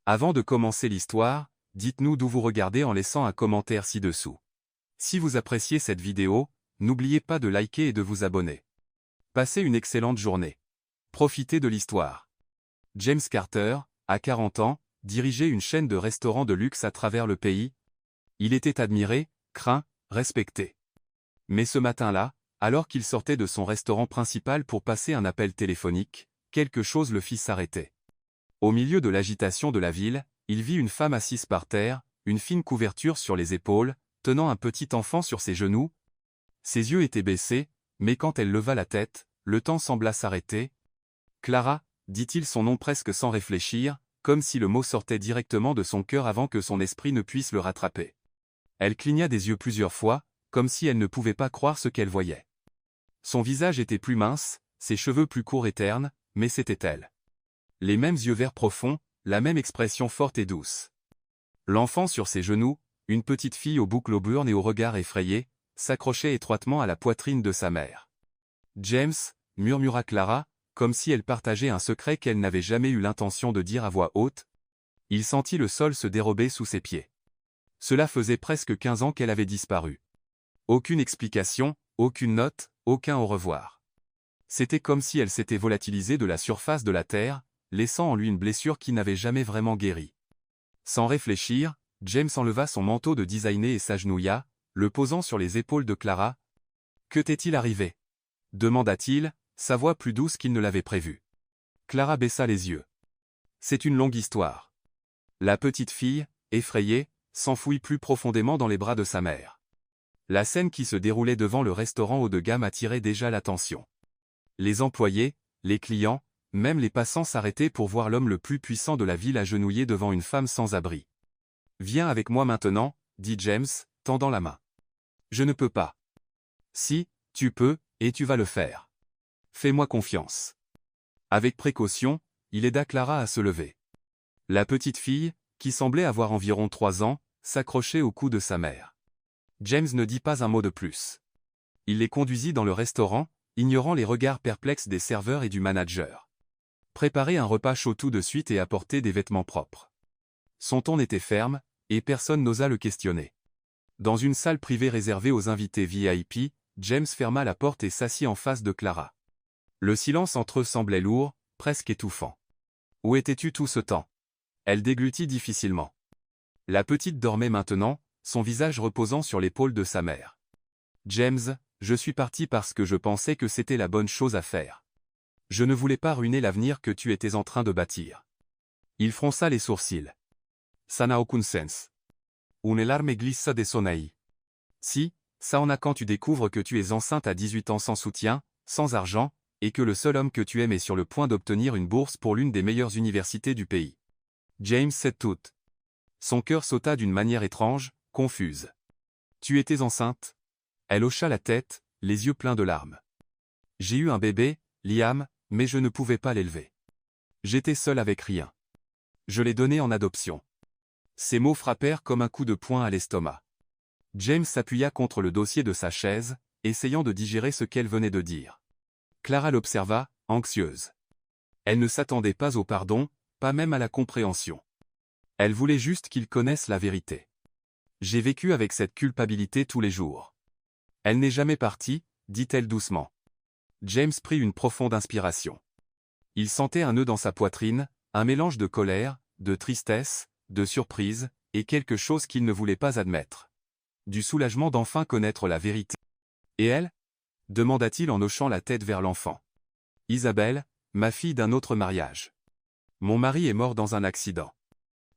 Avant de commencer l'histoire, dites-nous d'où vous regardez en laissant un commentaire ci-dessous. Si vous appréciez cette vidéo, n'oubliez pas de liker et de vous abonner. Passez une excellente journée. Profitez de l'histoire. James Carter, à 40 ans, dirigeait une chaîne de restaurants de luxe à travers le pays. Il était admiré, craint, respecté. Mais ce matin-là, alors qu'il sortait de son restaurant principal pour passer un appel téléphonique, quelque chose le fit s'arrêter. Au milieu de l'agitation de la ville, il vit une femme assise par terre, une fine couverture sur les épaules, tenant un petit enfant sur ses genoux. Ses yeux étaient baissés, mais quand elle leva la tête, le temps sembla s'arrêter. « Clara », dit-il son nom presque sans réfléchir, comme si le mot sortait directement de son cœur avant que son esprit ne puisse le rattraper. Elle cligna des yeux plusieurs fois, comme si elle ne pouvait pas croire ce qu'elle voyait. Son visage était plus mince, ses cheveux plus courts et ternes, mais c'était elle. Les mêmes yeux verts profonds, la même expression forte et douce. L'enfant sur ses genoux, une petite fille aux boucles auburnes et au regard effrayé, s'accrochait étroitement à la poitrine de sa mère. « James », murmura Clara, comme si elle partageait un secret qu'elle n'avait jamais eu l'intention de dire à voix haute. Il sentit le sol se dérober sous ses pieds. Cela faisait presque 15 ans qu'elle avait disparu. Aucune explication, aucune note, aucun au revoir. C'était comme si elle s'était volatilisée de la surface de la terre, laissant en lui une blessure qui n'avait jamais vraiment guéri. Sans réfléchir, James enleva son manteau de designer et s'agenouilla, le posant sur les épaules de Clara. « Que t'est-il arrivé » demanda-t-il, sa voix plus douce qu'il ne l'avait prévu. Clara baissa les yeux. « C'est une longue histoire. » La petite fille, effrayée, s'enfouit plus profondément dans les bras de sa mère. La scène qui se déroulait devant le restaurant haut de gamme attirait déjà l'attention. Les employés, les clients, même les passants s'arrêtaient pour voir l'homme le plus puissant de la ville agenouillé devant une femme sans abri. « Viens avec moi maintenant, » dit James, tendant la main. « Je ne peux pas. »« Si, tu peux, et tu vas le faire. Fais-moi confiance. » Avec précaution, il aida Clara à se lever. La petite fille, qui semblait avoir environ 3 ans, s'accrochait au cou de sa mère. James ne dit pas un mot de plus. Il les conduisit dans le restaurant, ignorant les regards perplexes des serveurs et du manager. Préparer un repas chaud tout de suite et apporter des vêtements propres. Son ton était ferme, et personne n'osa le questionner. Dans une salle privée réservée aux invités VIP, James ferma la porte et s'assit en face de Clara. Le silence entre eux semblait lourd, presque étouffant. « Où étais-tu tout ce temps » Elle déglutit difficilement. La petite dormait maintenant, son visage reposant sur l'épaule de sa mère. « James, je suis parti parce que je pensais que c'était la bonne chose à faire. Je ne voulais pas ruiner l'avenir que tu étais en train de bâtir. » Il fronça les sourcils. « Ça n'a aucun sens. Une larme glissa de son œil. Si, ça en a quand tu découvres que tu es enceinte à 18 ans sans soutien, sans argent, et que le seul homme que tu aimes est sur le point d'obtenir une bourse pour l'une des meilleures universités du pays. » James sait tout. Son cœur sauta d'une manière étrange, confuse. « Tu étais enceinte ?» Elle hocha la tête, les yeux pleins de larmes. « J'ai eu un bébé, Liam, mais je ne pouvais pas l'élever. J'étais seule avec rien. Je l'ai donné en adoption. » Ces mots frappèrent comme un coup de poing à l'estomac. James s'appuya contre le dossier de sa chaise, essayant de digérer ce qu'elle venait de dire. Clara l'observa, anxieuse. Elle ne s'attendait pas au pardon, pas même à la compréhension. Elle voulait juste qu'il connaisse la vérité. « J'ai vécu avec cette culpabilité tous les jours. Elle n'est jamais partie, » dit-elle doucement. James prit une profonde inspiration. Il sentait un nœud dans sa poitrine, un mélange de colère, de tristesse, de surprise, et quelque chose qu'il ne voulait pas admettre. Du soulagement d'enfin connaître la vérité. « Et elle » demanda-t-il en hochant la tête vers l'enfant. « Isabelle, ma fille d'un autre mariage. Mon mari est mort dans un accident.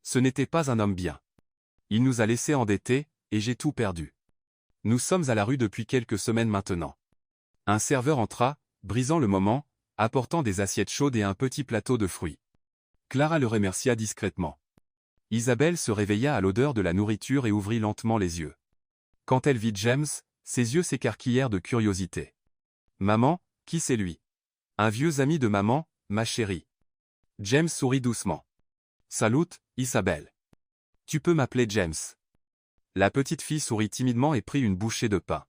Ce n'était pas un homme bien. Il nous a laissés endettés, et j'ai tout perdu. Nous sommes à la rue depuis quelques semaines maintenant. » Un serveur entra, brisant le moment, apportant des assiettes chaudes et un petit plateau de fruits. Clara le remercia discrètement. Isabelle se réveilla à l'odeur de la nourriture et ouvrit lentement les yeux. Quand elle vit James, ses yeux s'écarquillèrent de curiosité. « Maman, qui c'est lui ?»« Un vieux ami de maman, ma chérie. » James sourit doucement. « Salut, Isabelle. Tu peux m'appeler James. » La petite fille sourit timidement et prit une bouchée de pain.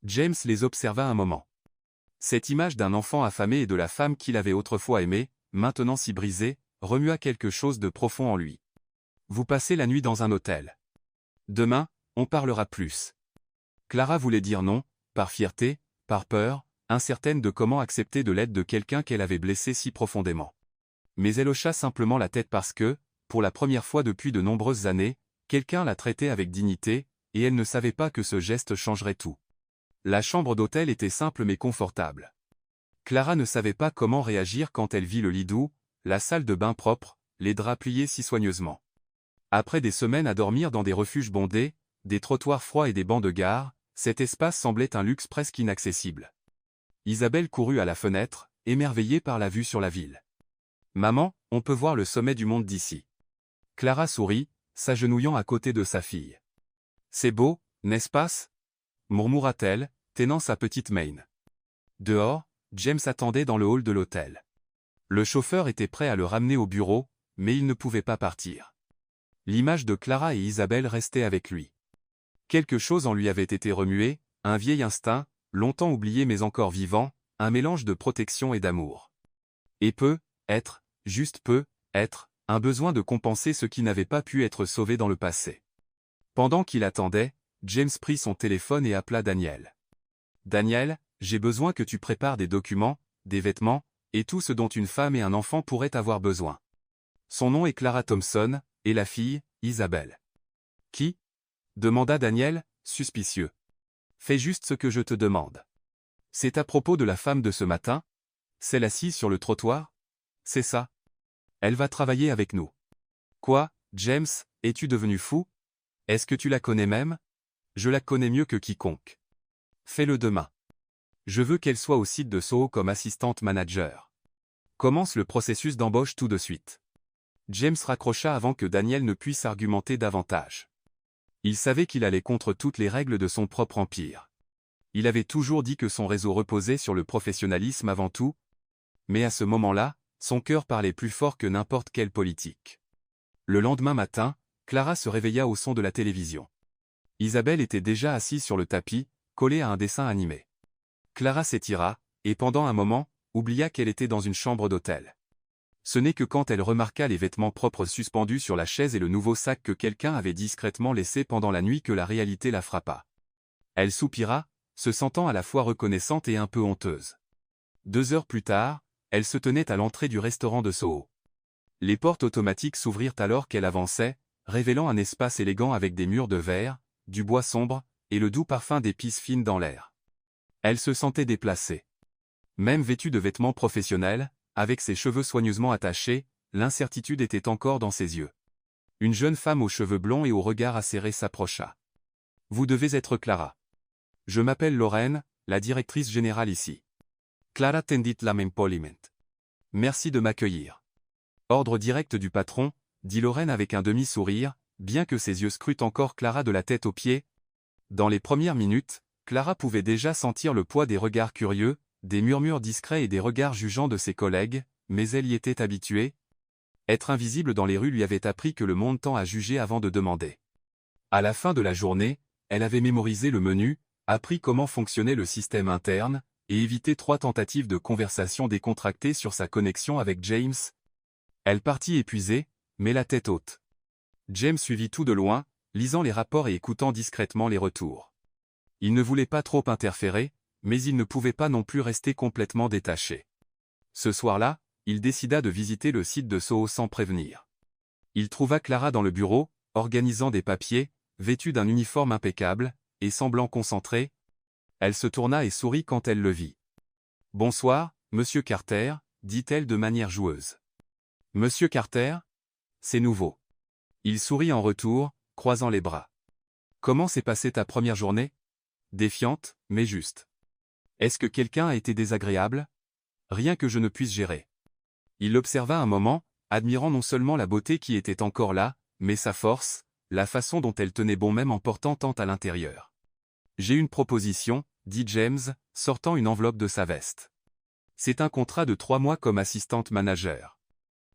James les observa un moment. Cette image d'un enfant affamé et de la femme qu'il avait autrefois aimée, maintenant si brisée, remua quelque chose de profond en lui. Vous passez la nuit dans un hôtel. Demain, on parlera plus. Clara voulait dire non, par fierté, par peur, incertaine de comment accepter de l'aide de quelqu'un qu'elle avait blessé si profondément. Mais elle hocha simplement la tête parce que, pour la première fois depuis de nombreuses années, quelqu'un la traitait avec dignité, et elle ne savait pas que ce geste changerait tout. La chambre d'hôtel était simple mais confortable. Clara ne savait pas comment réagir quand elle vit le lit doux, la salle de bain propre, les draps pliés si soigneusement. Après des semaines à dormir dans des refuges bondés, des trottoirs froids et des bancs de gare, cet espace semblait un luxe presque inaccessible. Isabelle courut à la fenêtre, émerveillée par la vue sur la ville. « Maman, on peut voir le sommet du monde d'ici. » Clara sourit, s'agenouillant à côté de sa fille. « C'est beau, n'est-ce pas ?» murmura-t-elle, tenant sa petite main. Dehors, James attendait dans le hall de l'hôtel. Le chauffeur était prêt à le ramener au bureau, mais il ne pouvait pas partir. L'image de Clara et Isabelle restait avec lui. Quelque chose en lui avait été remué, un vieil instinct, longtemps oublié mais encore vivant, un mélange de protection et d'amour. Et juste peut être, un besoin de compenser ce qui n'avait pas pu être sauvé dans le passé. Pendant qu'il attendait, James prit son téléphone et appela Daniel. « Daniel, j'ai besoin que tu prépares des documents, des vêtements, et tout ce dont une femme et un enfant pourraient avoir besoin. » Son nom est Clara Thompson, et la fille, Isabelle. « Qui ?» demanda Daniel, suspicieux. « Fais juste ce que je te demande. » « C'est à propos de la femme de ce matin ? Celle assise sur le trottoir ? C'est ça. Elle va travailler avec nous. » « Quoi, James, es-tu devenu fou ? Est-ce que tu la connais même ? Je la connais mieux que quiconque. Fais-le demain. Je veux qu'elle soit au site de Soho comme assistante manager. Commence le processus d'embauche tout de suite. James raccrocha avant que Daniel ne puisse argumenter davantage. Il savait qu'il allait contre toutes les règles de son propre empire. Il avait toujours dit que son réseau reposait sur le professionnalisme avant tout, mais à ce moment-là, son cœur parlait plus fort que n'importe quelle politique. Le lendemain matin, Clara se réveilla au son de la télévision. Isabelle était déjà assise sur le tapis, collée à un dessin animé. Clara s'étira, et pendant un moment, oublia qu'elle était dans une chambre d'hôtel. Ce n'est que quand elle remarqua les vêtements propres suspendus sur la chaise et le nouveau sac que quelqu'un avait discrètement laissé pendant la nuit que la réalité la frappa. Elle soupira, se sentant à la fois reconnaissante et un peu honteuse. 2 heures plus tard, elle se tenait à l'entrée du restaurant de Soho. Les portes automatiques s'ouvrirent alors qu'elle avançait, révélant un espace élégant avec des murs de verre, du bois sombre, et le doux parfum d'épices fines dans l'air. Elle se sentait déplacée. Même vêtue de vêtements professionnels, avec ses cheveux soigneusement attachés, l'incertitude était encore dans ses yeux. Une jeune femme aux cheveux blonds et au regard acéré s'approcha. « Vous devez être Clara. Je m'appelle Lorraine, la directrice générale ici. Clara tendit l'empliment. Merci de m'accueillir. » Ordre direct du patron, dit Lorraine avec un demi-sourire, bien que ses yeux scrutent encore Clara de la tête aux pieds. Dans les premières minutes, Clara pouvait déjà sentir le poids des regards curieux, des murmures discrets et des regards jugeants de ses collègues, mais elle y était habituée. Être invisible dans les rues lui avait appris que le monde tend à juger avant de demander. À la fin de la journée, elle avait mémorisé le menu, appris comment fonctionnait le système interne, et évité 3 tentatives de conversation décontractées sur sa connexion avec James. Elle partit épuisée, mais la tête haute. James suivit tout de loin, lisant les rapports et écoutant discrètement les retours. Il ne voulait pas trop interférer, mais il ne pouvait pas non plus rester complètement détaché. Ce soir-là, il décida de visiter le site de Soho sans prévenir. Il trouva Clara dans le bureau, organisant des papiers, vêtue d'un uniforme impeccable, et semblant concentrée. Elle se tourna et sourit quand elle le vit. « Bonsoir, Monsieur Carter », dit-elle de manière joueuse. « Monsieur Carter ? C'est nouveau. » Il sourit en retour, croisant les bras. « Comment s'est passée ta première journée ? Défiante, mais juste. Est-ce que quelqu'un a été désagréable ? Rien que je ne puisse gérer. » Il l'observa un moment, admirant non seulement la beauté qui était encore là, mais sa force, la façon dont elle tenait bon même en portant tant à l'intérieur. « J'ai une proposition, » dit James, sortant une enveloppe de sa veste. « C'est un contrat de 3 mois comme assistante manager.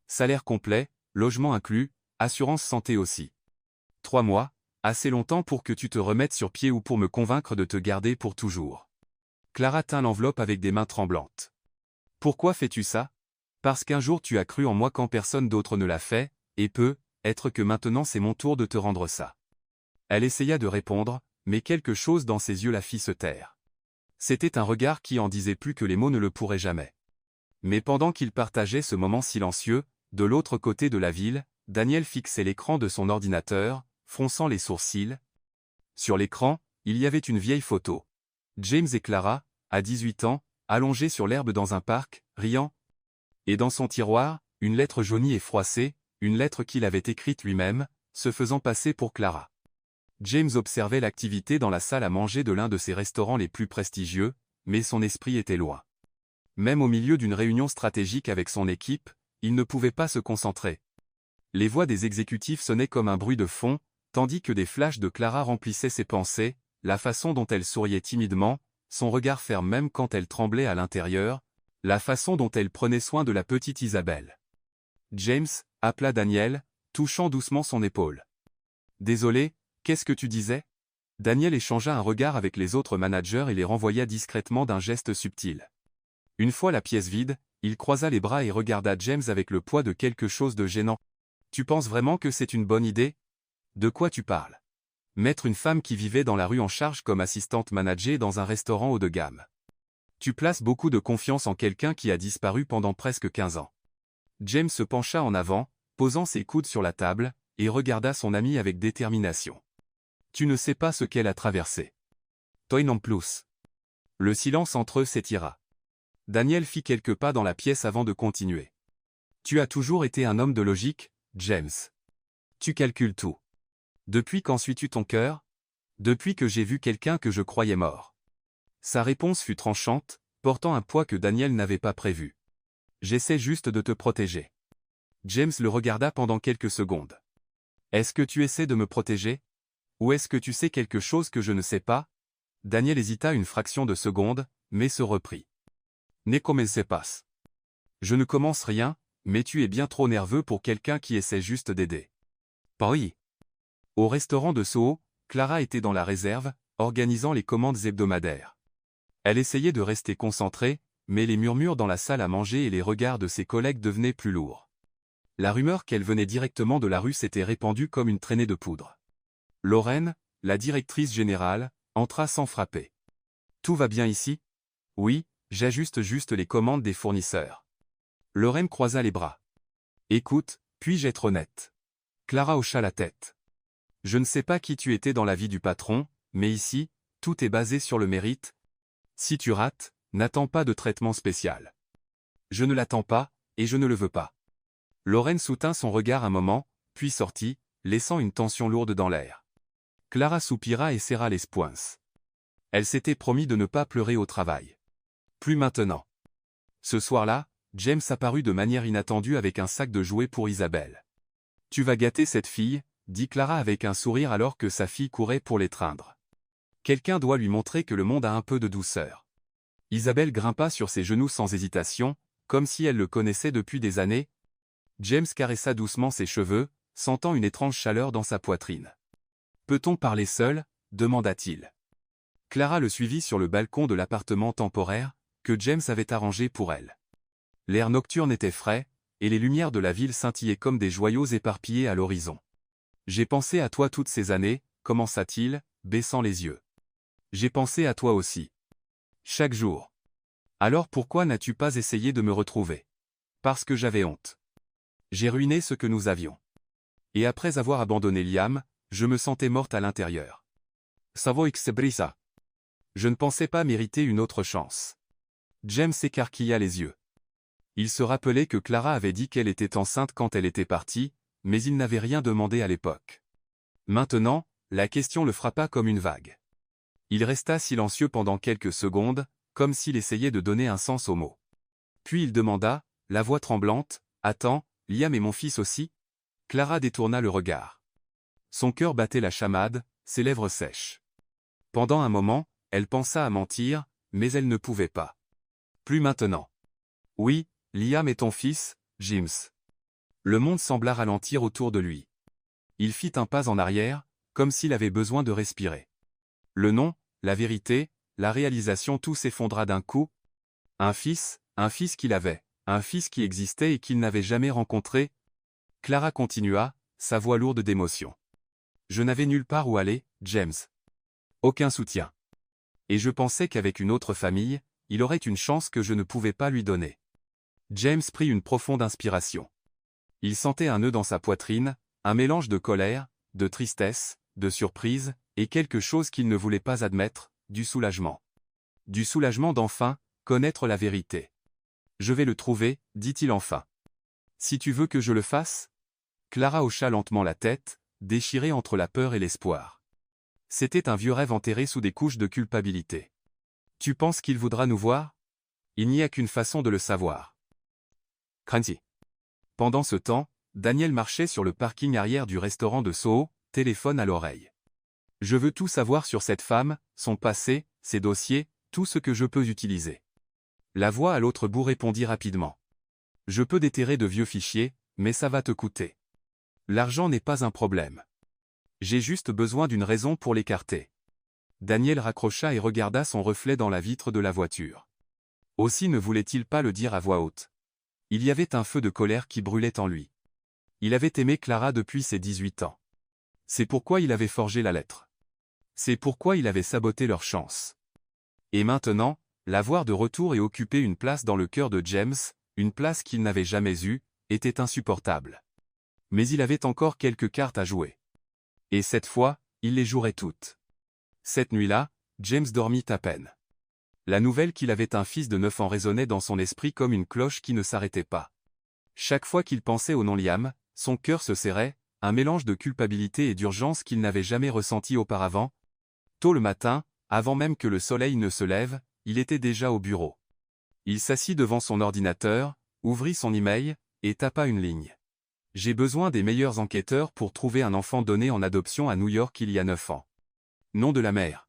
Salaire complet, logement inclus, assurance santé aussi. 3 mois, assez longtemps pour que tu te remettes sur pied ou pour me convaincre de te garder pour toujours. » Clara tint l'enveloppe avec des mains tremblantes. « Pourquoi fais-tu ça ? Parce qu'un jour tu as cru en moi quand personne d'autre ne l'a fait, et être que maintenant c'est mon tour de te rendre ça. Elle essaya de répondre, mais quelque chose dans ses yeux la fit se taire. C'était un regard qui en disait plus que les mots ne le pourraient jamais. Mais pendant qu'ils partageaient ce moment silencieux, de l'autre côté de la ville, Daniel fixait l'écran de son ordinateur, fronçant les sourcils. Sur l'écran, il y avait une vieille photo. James et Clara, à 18 ans, allongés sur l'herbe dans un parc, riant. Et dans son tiroir, une lettre jaunie et froissée, une lettre qu'il avait écrite lui-même, se faisant passer pour Clara. James observait l'activité dans la salle à manger de l'un de ses restaurants les plus prestigieux, mais son esprit était loin. Même au milieu d'une réunion stratégique avec son équipe, il ne pouvait pas se concentrer. Les voix des exécutifs sonnaient comme un bruit de fond, tandis que des flashs de Clara remplissaient ses pensées, la façon dont elle souriait timidement, son regard ferme même quand elle tremblait à l'intérieur, la façon dont elle prenait soin de la petite Isabelle. James, appela Daniel, touchant doucement son épaule. « Désolé, qu'est-ce que tu disais ?» Daniel échangea un regard avec les autres managers et les renvoya discrètement d'un geste subtil. Une fois la pièce vide, il croisa les bras et regarda James avec le poids de quelque chose de gênant. « Tu penses vraiment que c'est une bonne idée ? De quoi tu parles ? Mettre une femme qui vivait dans la rue en charge comme assistante manager dans un restaurant haut de gamme. Tu places beaucoup de confiance en quelqu'un qui a disparu pendant presque 15 ans. » James se pencha en avant, posant ses coudes sur la table, et regarda son ami avec détermination. « Tu ne sais pas ce qu'elle a traversé. Toi non plus. » Le silence entre eux s'étira. Daniel fit quelques pas dans la pièce avant de continuer. « Tu as toujours été un homme de logique, James. Tu calcules tout. Depuis quand suis-tu ton cœur ? Depuis que j'ai vu quelqu'un que je croyais mort. » Sa réponse fut tranchante, portant un poids que Daniel n'avait pas prévu. « J'essaie juste de te protéger. » James le regarda pendant quelques secondes. « Est-ce que tu essaies de me protéger ? Ou est-ce que tu sais quelque chose que je ne sais pas ? » Daniel hésita une fraction de seconde, mais se reprit. « Ne commencez pas. Je ne commence rien, mais tu es bien trop nerveux pour quelqu'un qui essaie juste d'aider. » Oui. Au restaurant de Soho, Clara était dans la réserve, organisant les commandes hebdomadaires. Elle essayait de rester concentrée, mais les murmures dans la salle à manger et les regards de ses collègues devenaient plus lourds. La rumeur qu'elle venait directement de la rue s'était répandue comme une traînée de poudre. Lorraine, la directrice générale, entra sans frapper. « Tout va bien ici ? Oui, j'ajuste juste les commandes des fournisseurs. » Lorraine croisa les bras. « Écoute, puis-je être honnête ? » Clara hocha la tête. « Je ne sais pas qui tu étais dans la vie du patron, mais ici, tout est basé sur le mérite. Si tu rates, n'attends pas de traitement spécial. » Je ne l'attends pas, et je ne le veux pas. Lorraine soutint son regard un moment, puis sortit, laissant une tension lourde dans l'air. Clara soupira et serra les poings. Elle s'était promis de ne pas pleurer au travail. Plus maintenant. Ce soir-là, James apparut de manière inattendue avec un sac de jouets pour Isabelle. « Tu vas gâter cette fille », dit Clara avec un sourire alors que sa fille courait pour l'étreindre. « Quelqu'un doit lui montrer que le monde a un peu de douceur. » Isabelle grimpa sur ses genoux sans hésitation, comme si elle le connaissait depuis des années. James caressa doucement ses cheveux, sentant une étrange chaleur dans sa poitrine. « Peut-on parler seul ?» demanda-t-il. Clara le suivit sur le balcon de l'appartement temporaire, que James avait arrangé pour elle. L'air nocturne était frais, et les lumières de la ville scintillaient comme des joyaux éparpillés à l'horizon. « J'ai pensé à toi toutes ces années, » commença-t-il, baissant les yeux. « J'ai pensé à toi aussi. Chaque jour. Alors pourquoi n'as-tu pas essayé de me retrouver ? Parce que j'avais honte. J'ai ruiné ce que nous avions. Et après avoir abandonné Liam, je me sentais morte à l'intérieur. Savo brisa. Je ne pensais pas mériter une autre chance. » James s'écarquilla les yeux. Il se rappelait que Clara avait dit qu'elle était enceinte quand elle était partie, mais il n'avait rien demandé à l'époque. Maintenant, la question le frappa comme une vague. Il resta silencieux pendant quelques secondes, comme s'il essayait de donner un sens aux mots. Puis il demanda, la voix tremblante, « Attends, Liam est mon fils aussi ?» Clara détourna le regard. Son cœur battait la chamade, ses lèvres sèches. Pendant un moment, elle pensa à mentir, mais elle ne pouvait pas. Plus maintenant. « Oui, Liam est ton fils, James. » Le monde sembla ralentir autour de lui. Il fit un pas en arrière, comme s'il avait besoin de respirer. Le nom, la vérité, la réalisation, tout s'effondra d'un coup. Un fils qu'il avait, un fils qui existait et qu'il n'avait jamais rencontré. Clara continua, sa voix lourde d'émotion. Je n'avais nulle part où aller, James. Aucun soutien. Et je pensais qu'avec une autre famille, il aurait une chance que je ne pouvais pas lui donner. James prit une profonde inspiration. Il sentait un nœud dans sa poitrine, un mélange de colère, de tristesse, de surprise, et quelque chose qu'il ne voulait pas admettre, du soulagement. Du soulagement d'enfin connaître la vérité. Je vais le trouver, dit-il enfin. Si tu veux que je le fasse? Clara hocha lentement la tête, déchirée entre la peur et l'espoir. C'était un vieux rêve enterré sous des couches de culpabilité. Tu penses qu'il voudra nous voir? Il n'y a qu'une façon de le savoir. Crancy. Pendant ce temps, Daniel marchait sur le parking arrière du restaurant de Soho, téléphone à l'oreille. Je veux tout savoir sur cette femme, son passé, ses dossiers, tout ce que je peux utiliser. La voix à l'autre bout répondit rapidement. Je peux déterrer de vieux fichiers, mais ça va te coûter. L'argent n'est pas un problème. J'ai juste besoin d'une raison pour l'écarter. Daniel raccrocha et regarda son reflet dans la vitre de la voiture. Aussi ne voulait-il pas le dire à voix haute. Il y avait un feu de colère qui brûlait en lui. Il avait aimé Clara depuis ses 18 ans. C'est pourquoi il avait forgé la lettre. C'est pourquoi il avait saboté leur chance. Et maintenant, la voir de retour et occuper une place dans le cœur de James, une place qu'il n'avait jamais eue, était insupportable. Mais il avait encore quelques cartes à jouer. Et cette fois, il les jouerait toutes. Cette nuit-là, James dormit à peine. La nouvelle qu'il avait un fils de 9 ans résonnait dans son esprit comme une cloche qui ne s'arrêtait pas. Chaque fois qu'il pensait au nom Liam, son cœur se serrait, un mélange de culpabilité et d'urgence qu'il n'avait jamais ressenti auparavant. Tôt le matin, avant même que le soleil ne se lève, il était déjà au bureau. Il s'assit devant son ordinateur, ouvrit son email, et tapa une ligne. J'ai besoin des meilleurs enquêteurs pour trouver un enfant donné en adoption à New York il y a 9 ans. Nom de la mère.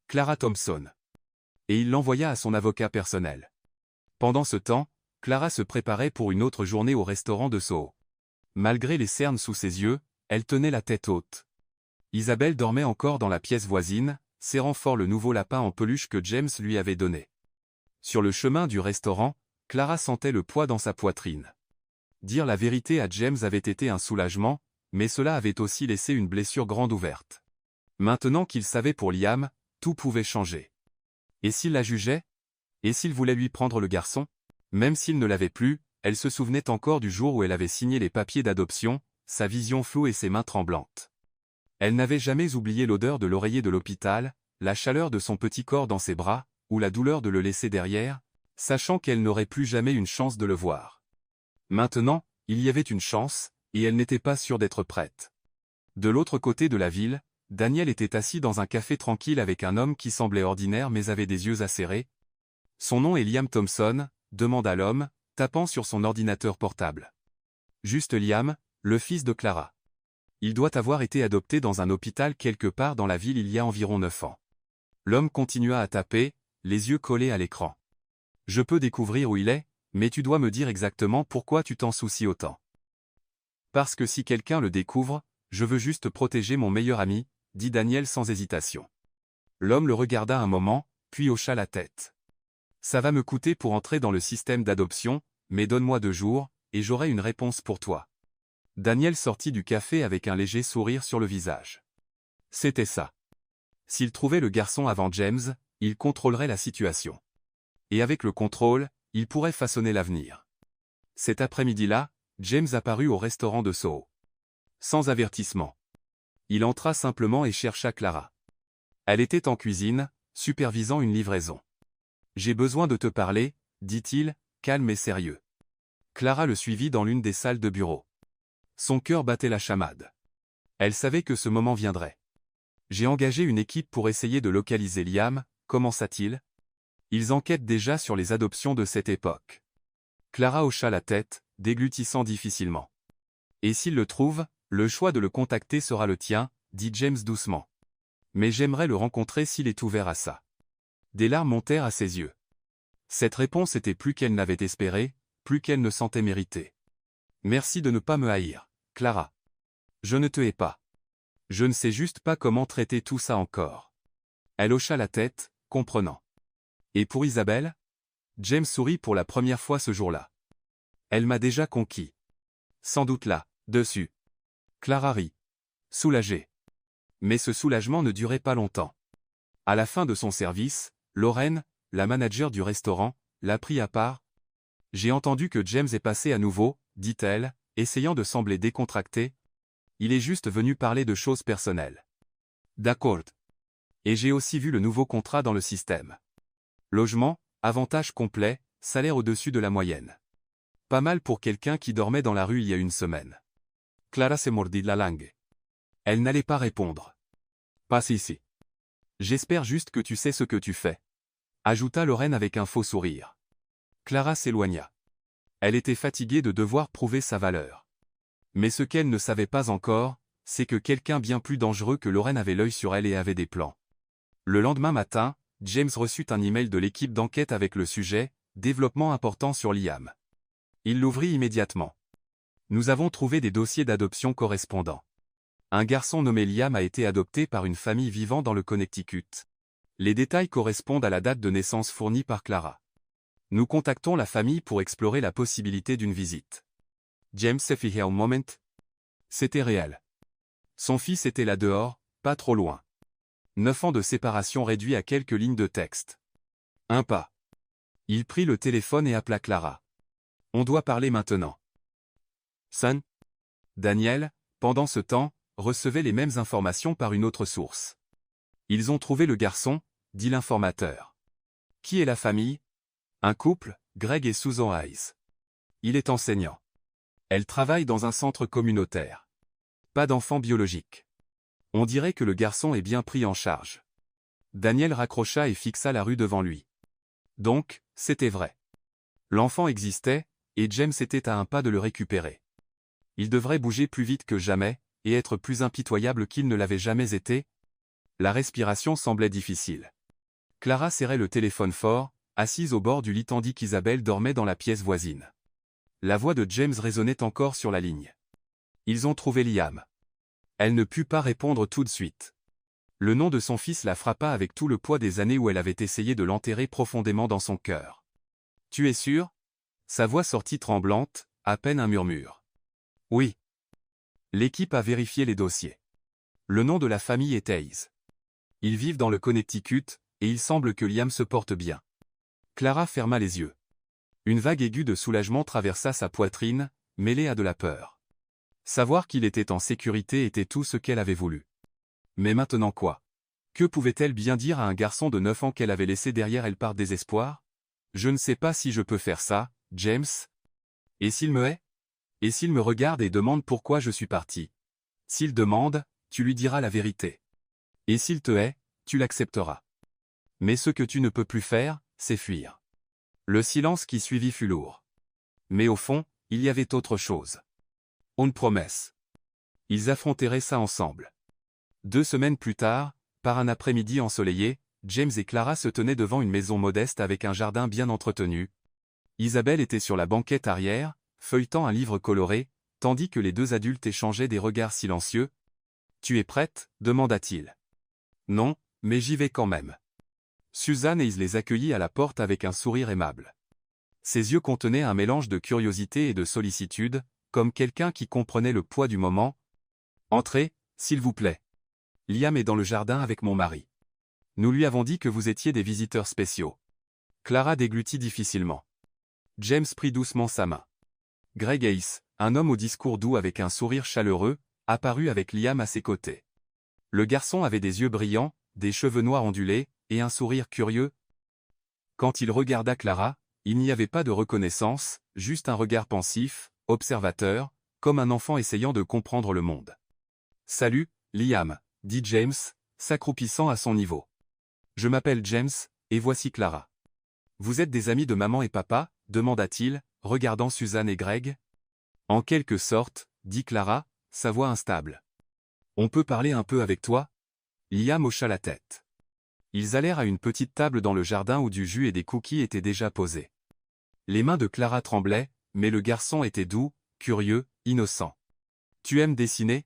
Clara Thompson. Et il l'envoya à son avocat personnel. Pendant ce temps, Clara se préparait pour une autre journée au restaurant de Soho. Malgré les cernes sous ses yeux, elle tenait la tête haute. Isabelle dormait encore dans la pièce voisine, serrant fort le nouveau lapin en peluche que James lui avait donné. Sur le chemin du restaurant, Clara sentait le poids dans sa poitrine. Dire la vérité à James avait été un soulagement, mais cela avait aussi laissé une blessure grande ouverte. Maintenant qu'il savait pour Liam, tout pouvait changer. Et s'il la jugeait? Et s'il voulait lui prendre le garçon? Même s'il ne l'avait plus, elle se souvenait encore du jour où elle avait signé les papiers d'adoption, sa vision floue et ses mains tremblantes. Elle n'avait jamais oublié l'odeur de l'oreiller de l'hôpital, la chaleur de son petit corps dans ses bras, ou la douleur de le laisser derrière, sachant qu'elle n'aurait plus jamais une chance de le voir. Maintenant, il y avait une chance, et elle n'était pas sûre d'être prête. De l'autre côté de la ville, Daniel était assis dans un café tranquille avec un homme qui semblait ordinaire mais avait des yeux acérés. « Son nom est Liam Thompson ?» demanda l'homme, tapant sur son ordinateur portable. « Juste Liam, le fils de Clara. Il doit avoir été adopté dans un hôpital quelque part dans la ville il y a environ 9 ans. » L'homme continua à taper, les yeux collés à l'écran. « Je peux découvrir où il est, mais tu dois me dire exactement pourquoi tu t'en soucies autant. » « Parce que si quelqu'un le découvre, je veux juste protéger mon meilleur ami, » dit Daniel sans hésitation. L'homme le regarda un moment, puis hocha la tête. « Ça va me coûter pour entrer dans le système d'adoption, mais donne-moi 2 jours, et j'aurai une réponse pour toi. » Daniel sortit du café avec un léger sourire sur le visage. C'était ça. S'il trouvait le garçon avant James, il contrôlerait la situation. Et avec le contrôle, il pourrait façonner l'avenir. Cet après-midi-là, James apparut au restaurant de Soho. Sans avertissement. Il entra simplement et chercha Clara. Elle était en cuisine, supervisant une livraison. « J'ai besoin de te parler, » dit-il, calme et sérieux. Clara le suivit dans l'une des salles de bureau. Son cœur battait la chamade. Elle savait que ce moment viendrait. « J'ai engagé une équipe pour essayer de localiser Liam », commença-t-il. « Ils enquêtent déjà sur les adoptions de cette époque. » Clara hocha la tête, déglutissant difficilement. « Et s'il le trouve, le choix de le contacter sera le tien, » dit James doucement. « Mais j'aimerais le rencontrer s'il est ouvert à ça. » Des larmes montèrent à ses yeux. Cette réponse était plus qu'elle n'avait espéré, plus qu'elle ne sentait mériter. « Merci de ne pas me haïr, Clara. Je ne te hais pas. Je ne sais juste pas comment traiter tout ça encore. » Elle hocha la tête, comprenant. « Et pour Isabelle ?» James sourit pour la première fois ce jour-là. « Elle m'a déjà conquis. Sans doute là, dessus. » Clara rit. Soulagée. Mais ce soulagement ne durait pas longtemps. À la fin de son service, Lorraine, la manager du restaurant, l'a pris à part. « J'ai entendu que James est passé à nouveau, » dit-elle, essayant de sembler décontractée. « Il est juste venu parler de choses personnelles. » D'accord. Et j'ai aussi vu le nouveau contrat dans le système. Logement, avantage complet, salaire au-dessus de la moyenne. Pas mal pour quelqu'un qui dormait dans la rue il y a une semaine. Clara se mordit la langue. Elle n'allait pas répondre. Passe ici. J'espère juste que tu sais ce que tu fais. Ajouta Lorraine avec un faux sourire. Clara s'éloigna. Elle était fatiguée de devoir prouver sa valeur. Mais ce qu'elle ne savait pas encore, c'est que quelqu'un bien plus dangereux que Lorraine avait l'œil sur elle et avait des plans. Le lendemain matin, James reçut un email de l'équipe d'enquête avec le sujet « Développement important sur Liam ». Il l'ouvrit immédiatement. Nous avons trouvé des dossiers d'adoption correspondants. Un garçon nommé Liam a été adopté par une famille vivant dans le Connecticut. Les détails correspondent à la date de naissance fournie par Clara. Nous contactons la famille pour explorer la possibilité d'une visite. James se fit un moment. C'était réel. Son fils était là dehors, pas trop loin. 9 ans de séparation réduits à quelques lignes de texte. Un pas. Il prit le téléphone et appela Clara. On doit parler maintenant. Son. Daniel, pendant ce temps, recevait les mêmes informations par une autre source. Ils ont trouvé le garçon, dit l'informateur. Qui est la famille? Un couple, Greg et Susan Hayes. Il est enseignant. Elle travaille dans un centre communautaire. Pas d'enfant biologique. On dirait que le garçon est bien pris en charge. Daniel raccrocha et fixa la rue devant lui. Donc, c'était vrai. L'enfant existait, et James était à un pas de le récupérer. Il devrait bouger plus vite que jamais, et être plus impitoyable qu'il ne l'avait jamais été. La respiration semblait difficile. Clara serrait le téléphone fort, assise au bord du lit tandis qu'Isabelle dormait dans la pièce voisine. La voix de James résonnait encore sur la ligne. Ils ont trouvé Liam. Elle ne put pas répondre tout de suite. Le nom de son fils la frappa avec tout le poids des années où elle avait essayé de l'enterrer profondément dans son cœur. « Tu es sûr ?» Sa voix sortit tremblante, à peine un murmure. « Oui. » L'équipe a vérifié les dossiers. Le nom de la famille est Hayes. Ils vivent dans le Connecticut, et il semble que Liam se porte bien. Clara ferma les yeux. Une vague aiguë de soulagement traversa sa poitrine, mêlée à de la peur. Savoir qu'il était en sécurité était tout ce qu'elle avait voulu. Mais maintenant quoi? Que pouvait-elle bien dire à un garçon de 9 ans qu'elle avait laissé derrière elle par désespoir? Je ne sais pas si je peux faire ça, James. Et s'il me hait? Et s'il me regarde et demande pourquoi je suis parti? S'il demande, tu lui diras la vérité. Et s'il te hait, tu l'accepteras. Mais ce que tu ne peux plus faire, c'est fuir. Le silence qui suivit fut lourd. Mais au fond, il y avait autre chose. Une promesse. Ils affronteraient ça ensemble. 2 semaines plus tard, par un après-midi ensoleillé, James et Clara se tenaient devant une maison modeste avec un jardin bien entretenu. Isabelle était sur la banquette arrière, feuilletant un livre coloré, tandis que les 2 adultes échangeaient des regards silencieux. « Tu es prête ?» demanda-t-il. « Non, mais j'y vais quand même. » Susan Hayes les accueillit à la porte avec un sourire aimable. Ses yeux contenaient un mélange de curiosité et de sollicitude, comme quelqu'un qui comprenait le poids du moment. « Entrez, s'il vous plaît. Liam est dans le jardin avec mon mari. Nous lui avons dit que vous étiez des visiteurs spéciaux. » Clara déglutit difficilement. James prit doucement sa main. Greg Hayes, un homme au discours doux avec un sourire chaleureux, apparut avec Liam à ses côtés. Le garçon avait des yeux brillants, des cheveux noirs ondulés, et un sourire curieux. Quand il regarda Clara, il n'y avait pas de reconnaissance, juste un regard pensif, observateur, comme un enfant essayant de comprendre le monde. « Salut, Liam, » dit James, s'accroupissant à son niveau. « Je m'appelle James, et voici Clara. »« Vous êtes des amis de maman et papa ?» demanda-t-il, regardant Susan et Greg. « En quelque sorte, » dit Clara, sa voix instable. « On peut parler un peu avec toi ?» Liam hocha la tête. Ils allèrent à une petite table dans le jardin où du jus et des cookies étaient déjà posés. Les mains de Clara tremblaient, mais le garçon était doux, curieux, innocent. « Tu aimes dessiner ?»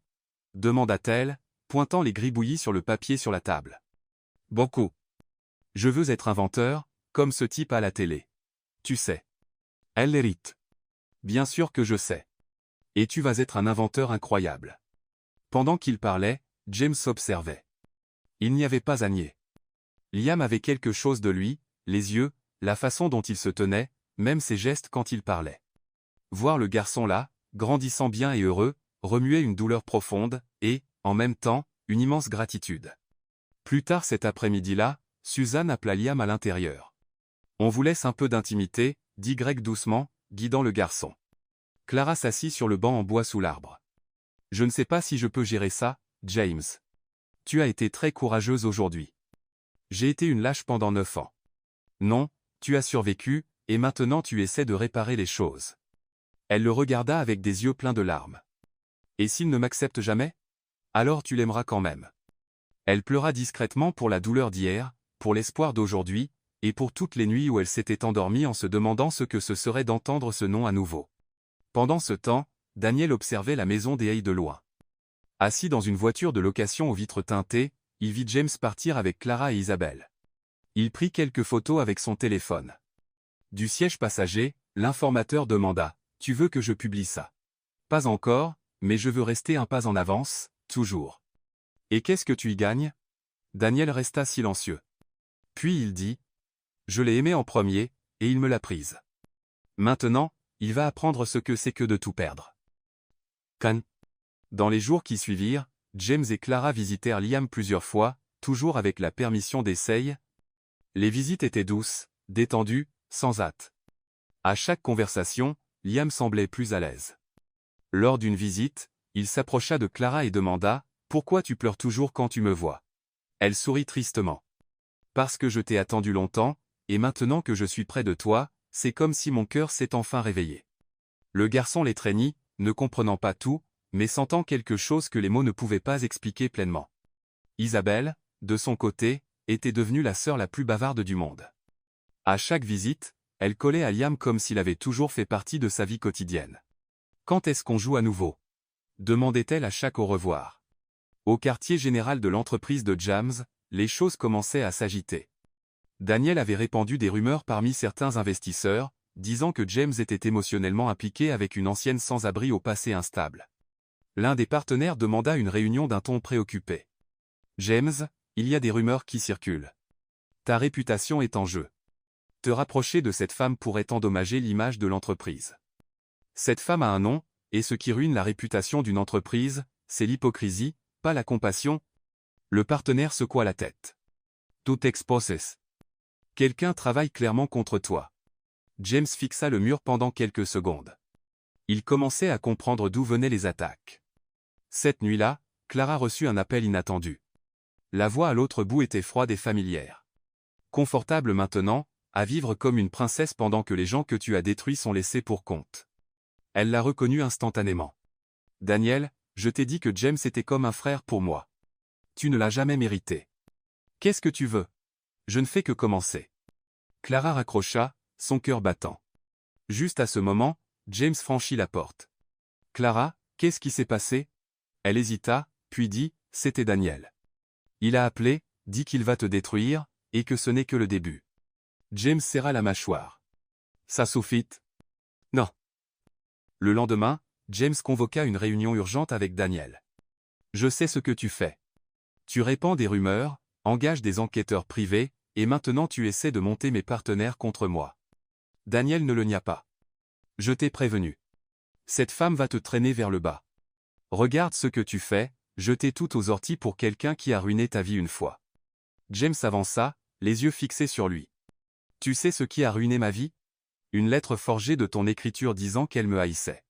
demanda-t-elle, pointant les gribouillis sur le papier sur la table. « Beaucoup. Je veux être inventeur, comme ce type à la télé. Tu sais. » Elle l'hérite. « Bien sûr que je sais. Et tu vas être un inventeur incroyable. Pendant qu'il parlait, James observait. Il n'y avait pas à nier. Liam avait quelque chose de lui, les yeux, la façon dont il se tenait, même ses gestes quand il parlait. Voir le garçon là, grandissant bien et heureux, remuait une douleur profonde, et, en même temps, une immense gratitude. Plus tard cet après-midi-là, Suzanne appela Liam à l'intérieur. « On vous laisse un peu d'intimité », dit Greg doucement, guidant le garçon. Clara s'assit sur le banc en bois sous l'arbre. « Je ne sais pas si je peux gérer ça, James. Tu as été très courageuse aujourd'hui. J'ai été une lâche pendant 9 ans. Non, tu as survécu, et maintenant tu essaies de réparer les choses. » Elle le regarda avec des yeux pleins de larmes. « Et s'il ne m'accepte jamais? Alors tu l'aimeras quand même. » Elle pleura discrètement pour la douleur d'hier, pour l'espoir d'aujourd'hui, et pour toutes les nuits où elle s'était endormie en se demandant ce que ce serait d'entendre ce nom à nouveau. Pendant ce temps, Daniel observait la maison des Hay de loin. Assis dans une voiture de location aux vitres teintées, il vit James partir avec Clara et Isabelle. Il prit quelques photos avec son téléphone. Du siège passager, l'informateur demanda « Tu veux que je publie ça ?»« Pas encore, mais je veux rester un pas en avance, toujours. »« Et qu'est-ce que tu y gagnes ?» Daniel resta silencieux. Puis il dit « Je l'ai aimé en premier, et il me l'a prise. Maintenant, il va apprendre ce que c'est que de tout perdre. » Can. Dans les jours qui suivirent, James et Clara visitèrent Liam plusieurs fois, toujours avec la permission d'Essay. Les visites étaient douces, détendues, sans hâte. À chaque conversation, Liam semblait plus à l'aise. Lors d'une visite, il s'approcha de Clara et demanda « Pourquoi tu pleures toujours quand tu me vois ?» Elle sourit tristement. « Parce que je t'ai attendu longtemps, et maintenant que je suis près de toi, c'est comme si mon cœur s'est enfin réveillé. » Le garçon l'étreignit, ne comprenant pas tout, mais sentant quelque chose que les mots ne pouvaient pas expliquer pleinement. Isabelle, de son côté, était devenue la sœur la plus bavarde du monde. À chaque visite, elle collait à Liam comme s'il avait toujours fait partie de sa vie quotidienne. « Quand est-ce qu'on joue à nouveau ?» demandait-elle à chaque au revoir. Au quartier général de l'entreprise de James, les choses commençaient à s'agiter. Daniel avait répandu des rumeurs parmi certains investisseurs, disant que James était émotionnellement impliqué avec une ancienne sans-abri au passé instable. L'un des partenaires demanda une réunion d'un ton préoccupé. « James, il y a des rumeurs qui circulent. Ta réputation est en jeu. Te rapprocher de cette femme pourrait endommager l'image de l'entreprise. Cette femme a un nom, et ce qui ruine la réputation d'une entreprise, c'est l'hypocrisie, pas la compassion. » Le partenaire secoua la tête. « Tout exposes. Quelqu'un travaille clairement contre toi. » James fixa le mur pendant quelques secondes. Il commençait à comprendre d'où venaient les attaques. Cette nuit-là, Clara reçut un appel inattendu. La voix à l'autre bout était froide et familière. « Confortable maintenant, à vivre comme une princesse pendant que les gens que tu as détruits sont laissés pour compte. » Elle l'a reconnu instantanément. « Daniel, je t'ai dit que James était comme un frère pour moi. Tu ne l'as jamais mérité. Qu'est-ce que tu veux? Je ne fais que commencer. » Clara raccrocha, son cœur battant. Juste à ce moment, James franchit la porte. « Clara, qu'est-ce qui s'est passé ?» Elle hésita, puis dit « C'était Daniel. Il a appelé, dit qu'il va te détruire, et que ce n'est que le début. » James serra la mâchoire. « Ça suffit? Non. » Le lendemain, James convoqua une réunion urgente avec Daniel. « Je sais ce que tu fais. Tu répands des rumeurs, engages des enquêteurs privés, et maintenant tu essaies de monter mes partenaires contre moi. » Daniel ne le nia pas. « Je t'ai prévenu. Cette femme va te traîner vers le bas. Regarde ce que tu fais, jeter tout aux orties pour quelqu'un qui a ruiné ta vie une fois. » James avança, les yeux fixés sur lui. « Tu sais ce qui a ruiné ma vie? Une lettre forgée de ton écriture disant qu'elle me haïssait.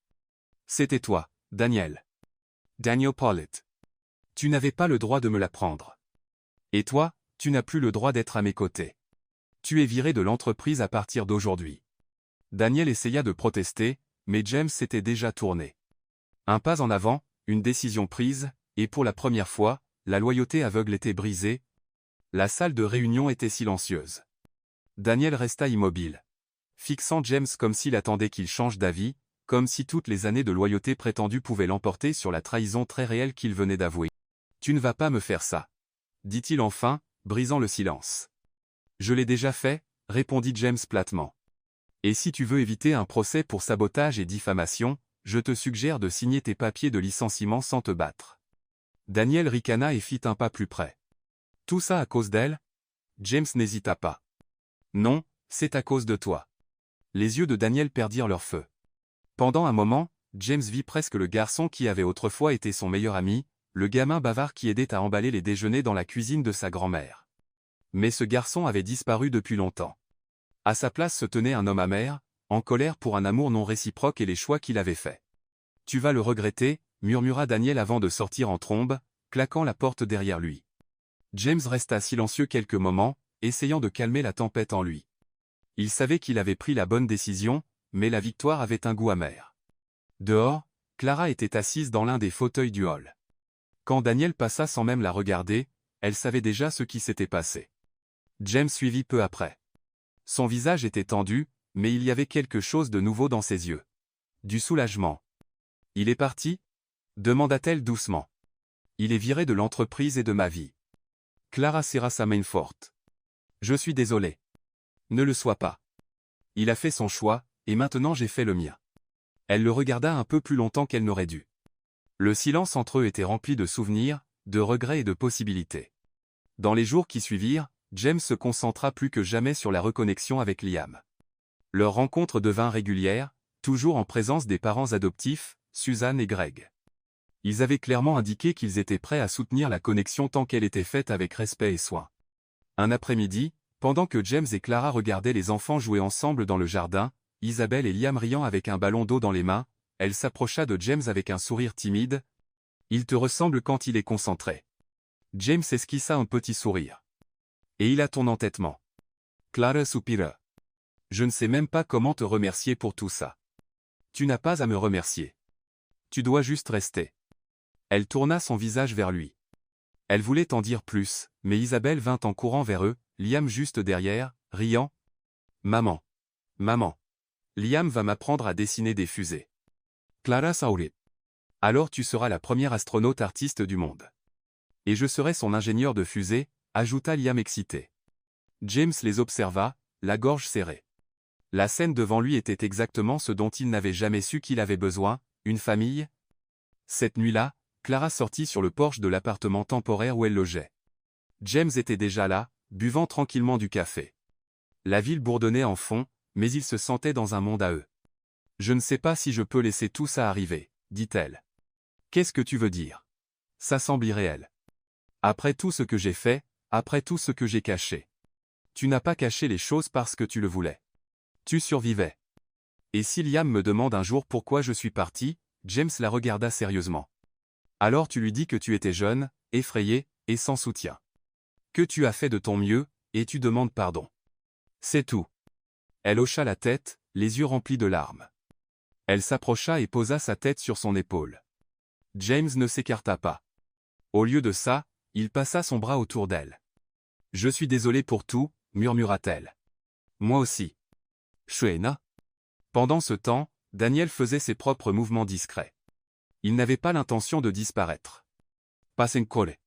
C'était toi, Daniel. Daniel Pollitt. Tu n'avais pas le droit de me la prendre. Et toi, tu n'as plus le droit d'être à mes côtés. Tu es viré de l'entreprise à partir d'aujourd'hui. » Daniel essaya de protester, mais James s'était déjà tourné. Un pas en avant, une décision prise, et pour la première fois, la loyauté aveugle était brisée. La salle de réunion était silencieuse. Daniel resta immobile, fixant James comme s'il attendait qu'il change d'avis, comme si toutes les années de loyauté prétendue pouvaient l'emporter sur la trahison très réelle qu'il venait d'avouer. « Tu ne vas pas me faire ça, » dit-il enfin, brisant le silence. « Je l'ai déjà fait, » répondit James platement. « Et si tu veux éviter un procès pour sabotage et diffamation, je te suggère de signer tes papiers de licenciement sans te battre. Daniel ricana et fit un pas plus près. Tout ça à cause d'elle? James n'hésita pas. Non, c'est à cause de toi. Les yeux de Daniel perdirent leur feu. Pendant un moment, James vit presque le garçon qui avait autrefois été son meilleur ami, le gamin bavard qui aidait à emballer les déjeuners dans la cuisine de sa grand-mère. Mais ce garçon avait disparu depuis longtemps. À sa place se tenait un homme amer, en colère pour un amour non réciproque et les choix qu'il avait faits. « Tu vas le regretter », murmura Daniel avant de sortir en trombe, claquant la porte derrière lui. James resta silencieux quelques moments, essayant de calmer la tempête en lui. Il savait qu'il avait pris la bonne décision, mais la victoire avait un goût amer. Dehors, Clara était assise dans l'un des fauteuils du hall. Quand Daniel passa sans même la regarder, elle savait déjà ce qui s'était passé. James suivit peu après. Son visage était tendu, mais il y avait quelque chose de nouveau dans ses yeux. Du soulagement. « Il est parti » demanda-t-elle doucement. « Il est viré de l'entreprise et de ma vie. » Clara serra sa main forte. « Je suis désolé. Ne le sois pas. Il a fait son choix, et maintenant j'ai fait le mien. » Elle le regarda un peu plus longtemps qu'elle n'aurait dû. Le silence entre eux était rempli de souvenirs, de regrets et de possibilités. Dans les jours qui suivirent, James se concentra plus que jamais sur la reconnexion avec Liam. Leur rencontre devint régulière, toujours en présence des parents adoptifs, Suzanne et Greg. Ils avaient clairement indiqué qu'ils étaient prêts à soutenir la connexion tant qu'elle était faite avec respect et soin. Un après-midi, pendant que James et Clara regardaient les enfants jouer ensemble dans le jardin, Isabelle et Liam riant avec un ballon d'eau dans les mains, elle s'approcha de James avec un sourire timide. « Il te ressemble quand il est concentré. » James esquissa un petit sourire. « Et il a ton entêtement. » Clara soupira. « Je ne sais même pas comment te remercier pour tout ça. »« Tu n'as pas à me remercier. Tu dois juste rester. » Elle tourna son visage vers lui. Elle voulait en dire plus, mais Isabelle vint en courant vers eux, Liam juste derrière, riant. « Maman. Maman. Liam va m'apprendre à dessiner des fusées. » Clara sourit. « Alors tu seras la première astronaute artiste du monde. » « Et je serai son ingénieur de fusée, » ajouta Liam excité. James les observa, la gorge serrée. La scène devant lui était exactement ce dont il n'avait jamais su qu'il avait besoin, une famille. Cette nuit-là, Clara sortit sur le porche de l'appartement temporaire où elle logeait. James était déjà là, buvant tranquillement du café. La ville bourdonnait en fond, mais il se sentait dans un monde à eux. « Je ne sais pas si je peux laisser tout ça arriver, » dit-elle. « Qu'est-ce que tu veux dire? Ça semble irréel. Après tout ce que j'ai fait, après tout ce que j'ai caché. Tu n'as pas caché les choses parce que tu le voulais. Tu survivais. Et si Liam me demande un jour pourquoi je suis parti, » James la regarda sérieusement. « Alors tu lui dis que tu étais jeune, effrayé, et sans soutien. Que tu as fait de ton mieux, et tu demandes pardon. C'est tout. » Elle hocha la tête, les yeux remplis de larmes. Elle s'approcha et posa sa tête sur son épaule. James ne s'écarta pas. Au lieu de ça, il passa son bras autour d'elle. « Je suis désolé pour tout, » murmura-t-elle. « Moi aussi. » Shuena. Pendant ce temps, Daniel faisait ses propres mouvements discrets. Il n'avait pas l'intention de disparaître. Pas Senkole.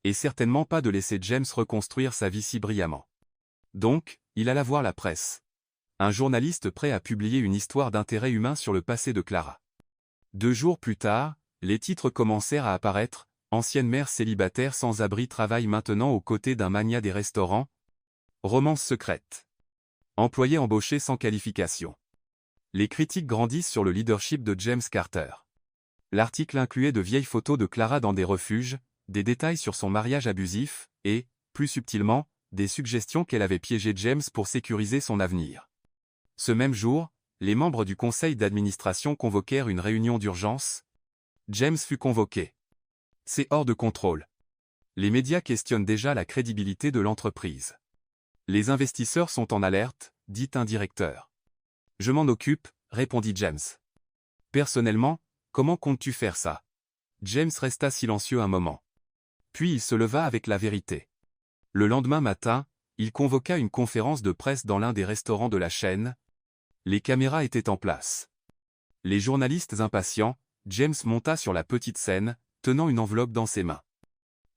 Et certainement pas de laisser James reconstruire sa vie si brillamment. Donc, il alla voir la presse. Un journaliste prêt à publier une histoire d'intérêt humain sur le passé de Clara. 2 jours plus tard, les titres commencèrent à apparaître. Ancienne mère célibataire sans abri travaille maintenant aux côtés d'un magnat des restaurants. Romance secrète. Employé embauché sans qualification. Les critiques grandissent sur le leadership de James Carter. L'article incluait de vieilles photos de Clara dans des refuges, des détails sur son mariage abusif, et, plus subtilement, des suggestions qu'elle avait piégé James pour sécuriser son avenir. Ce même jour, les membres du conseil d'administration convoquèrent une réunion d'urgence. James fut convoqué. C'est hors de contrôle. Les médias questionnent déjà la crédibilité de l'entreprise. Les investisseurs sont en alerte, dit un directeur. Je m'en occupe, répondit James. Personnellement, comment comptes-tu faire ça? James resta silencieux un moment. Puis il se leva avec la vérité. Le lendemain matin, il convoqua une conférence de presse dans l'un des restaurants de la chaîne. Les caméras étaient en place. Les journalistes impatients, James monta sur la petite scène, tenant une enveloppe dans ses mains.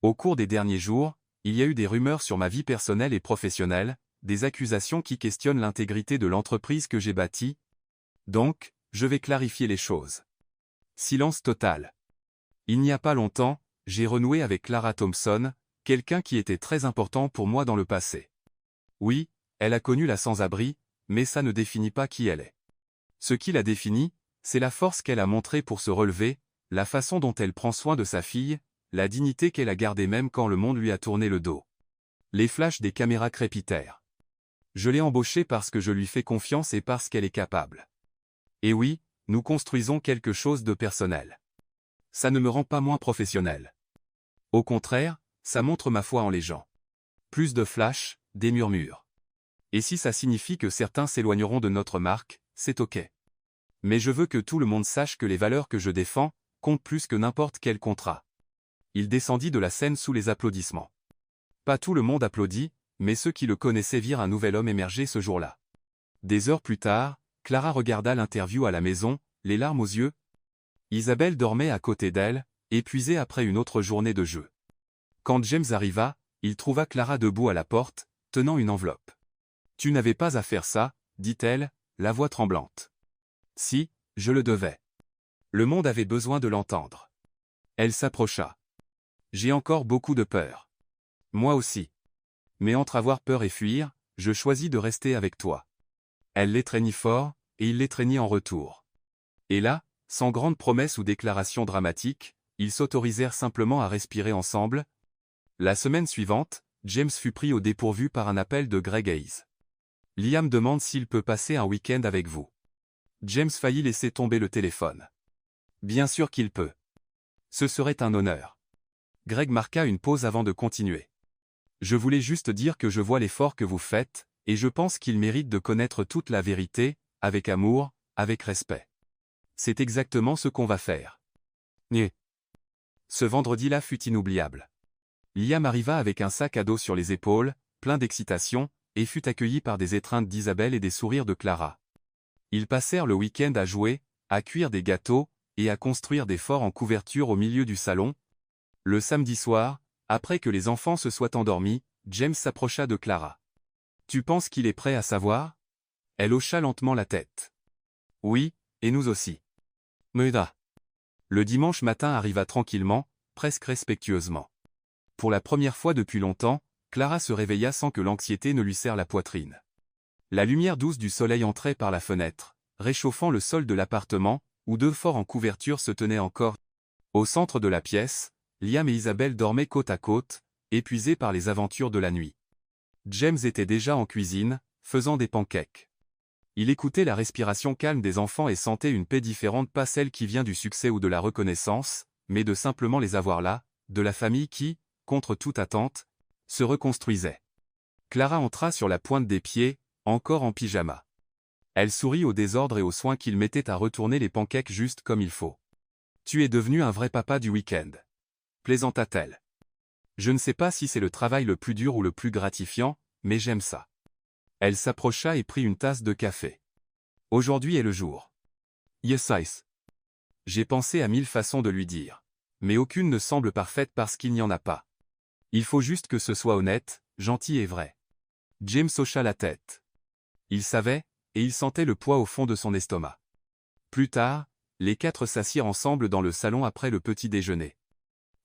Au cours des derniers jours, il y a eu des rumeurs sur ma vie personnelle et professionnelle, des accusations qui questionnent l'intégrité de l'entreprise que j'ai bâtie. Donc, je vais clarifier les choses. Silence total. Il n'y a pas longtemps, j'ai renoué avec Clara Thompson, quelqu'un qui était très important pour moi dans le passé. Oui, elle a connu la sans-abri, mais ça ne définit pas qui elle est. Ce qui la définit, c'est la force qu'elle a montrée pour se relever, la façon dont elle prend soin de sa fille, la dignité qu'elle a gardée même quand le monde lui a tourné le dos. Les flashs des caméras crépitèrent. Je l'ai embauchée parce que je lui fais confiance et parce qu'elle est capable. Et oui, nous construisons quelque chose de personnel. Ça ne me rend pas moins professionnel. Au contraire, ça montre ma foi en les gens. Plus de flash, des murmures. Et si ça signifie que certains s'éloigneront de notre marque, c'est ok. Mais je veux que tout le monde sache que les valeurs que je défends comptent plus que n'importe quel contrat. Il descendit de la scène sous les applaudissements. Pas tout le monde applaudit, mais ceux qui le connaissaient virent un nouvel homme émerger ce jour-là. Des heures plus tard, Clara regarda l'interview à la maison, les larmes aux yeux. Isabelle dormait à côté d'elle, épuisée après une autre journée de jeu. Quand James arriva, il trouva Clara debout à la porte, tenant une enveloppe. « Tu n'avais pas à faire ça, dit-elle, la voix tremblante. Si, je le devais. Le monde avait besoin de l'entendre. Elle s'approcha. J'ai encore beaucoup de peur. Moi aussi. Mais entre avoir peur et fuir, je choisis de rester avec toi. Elle l'étreignit fort, et il l'étreignit en retour. Et là, sans grande promesse ou déclaration dramatique, ils s'autorisèrent simplement à respirer ensemble. La semaine suivante, James fut pris au dépourvu par un appel de Greg Hayes. Liam demande s'il peut passer un week-end avec vous. James faillit laisser tomber le téléphone. Bien sûr qu'il peut. Ce serait un honneur. Greg marqua une pause avant de continuer. Je voulais juste dire que je vois l'effort que vous faites, et je pense qu'il mérite de connaître toute la vérité, avec amour, avec respect. C'est exactement ce qu'on va faire. Né. Ce vendredi-là fut inoubliable. Liam arriva avec un sac à dos sur les épaules, plein d'excitation, et fut accueilli par des étreintes d'Isabelle et des sourires de Clara. Ils passèrent le week-end à jouer, à cuire des gâteaux, et à construire des forts en couverture au milieu du salon. Le samedi soir, après que les enfants se soient endormis, James s'approcha de Clara. « Tu penses qu'il est prêt à savoir ?» Elle hocha lentement la tête. « Oui, et nous aussi. » Meuda. Le dimanche matin arriva tranquillement, presque respectueusement. Pour la première fois depuis longtemps, Clara se réveilla sans que l'anxiété ne lui serre la poitrine. La lumière douce du soleil entrait par la fenêtre, réchauffant le sol de l'appartement, où deux forts en couverture se tenaient encore. Au centre de la pièce, Liam et Isabelle dormaient côte à côte, épuisés par les aventures de la nuit. James était déjà en cuisine, faisant des pancakes. Il écoutait la respiration calme des enfants et sentait une paix différente, pas celle qui vient du succès ou de la reconnaissance, mais de simplement les avoir là, de la famille qui, contre toute attente, se reconstruisait. Clara entra sur la pointe des pieds, encore en pyjama. Elle sourit au désordre et aux soins qu'il mettait à retourner les pancakes juste comme il faut. « Tu es devenu un vrai papa du week-end. » plaisanta-t-elle. « Je ne sais pas si c'est le travail le plus dur ou le plus gratifiant, mais j'aime ça. » Elle s'approcha et prit une tasse de café. « Aujourd'hui est le jour. » Yes, ice. J'ai pensé à 1000 façons de lui dire. Mais aucune ne semble parfaite parce qu'il n'y en a pas. Il faut juste que ce soit honnête, gentil et vrai. James hocha la tête. Il savait, et il sentait le poids au fond de son estomac. Plus tard, les quatre s'assirent ensemble dans le salon après le petit déjeuner.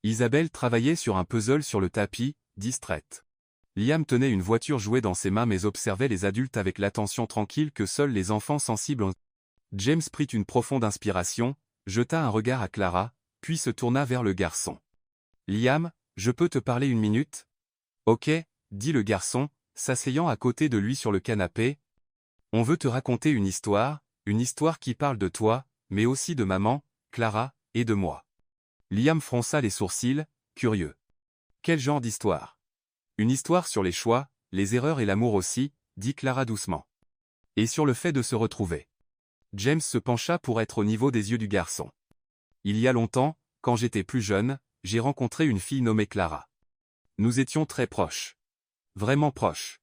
Isabelle travaillait sur un puzzle sur le tapis, distraite. Liam tenait une voiture jouée dans ses mains mais observait les adultes avec l'attention tranquille que seuls les enfants sensibles ont. James prit une profonde inspiration, jeta un regard à Clara, puis se tourna vers le garçon. « Liam, je peux te parler une minute ?»« Ok, » dit le garçon, s'asseyant à côté de lui sur le canapé. « On veut te raconter une histoire qui parle de toi, mais aussi de maman, Clara, et de moi. » Liam fronça les sourcils, curieux. « Quel genre d'histoire ?»« Une histoire sur les choix, les erreurs et l'amour aussi, » dit Clara doucement. « Et sur le fait de se retrouver. » James se pencha pour être au niveau des yeux du garçon. « Il y a longtemps, quand j'étais plus jeune, j'ai rencontré une fille nommée Clara. Nous étions très proches. Vraiment proches.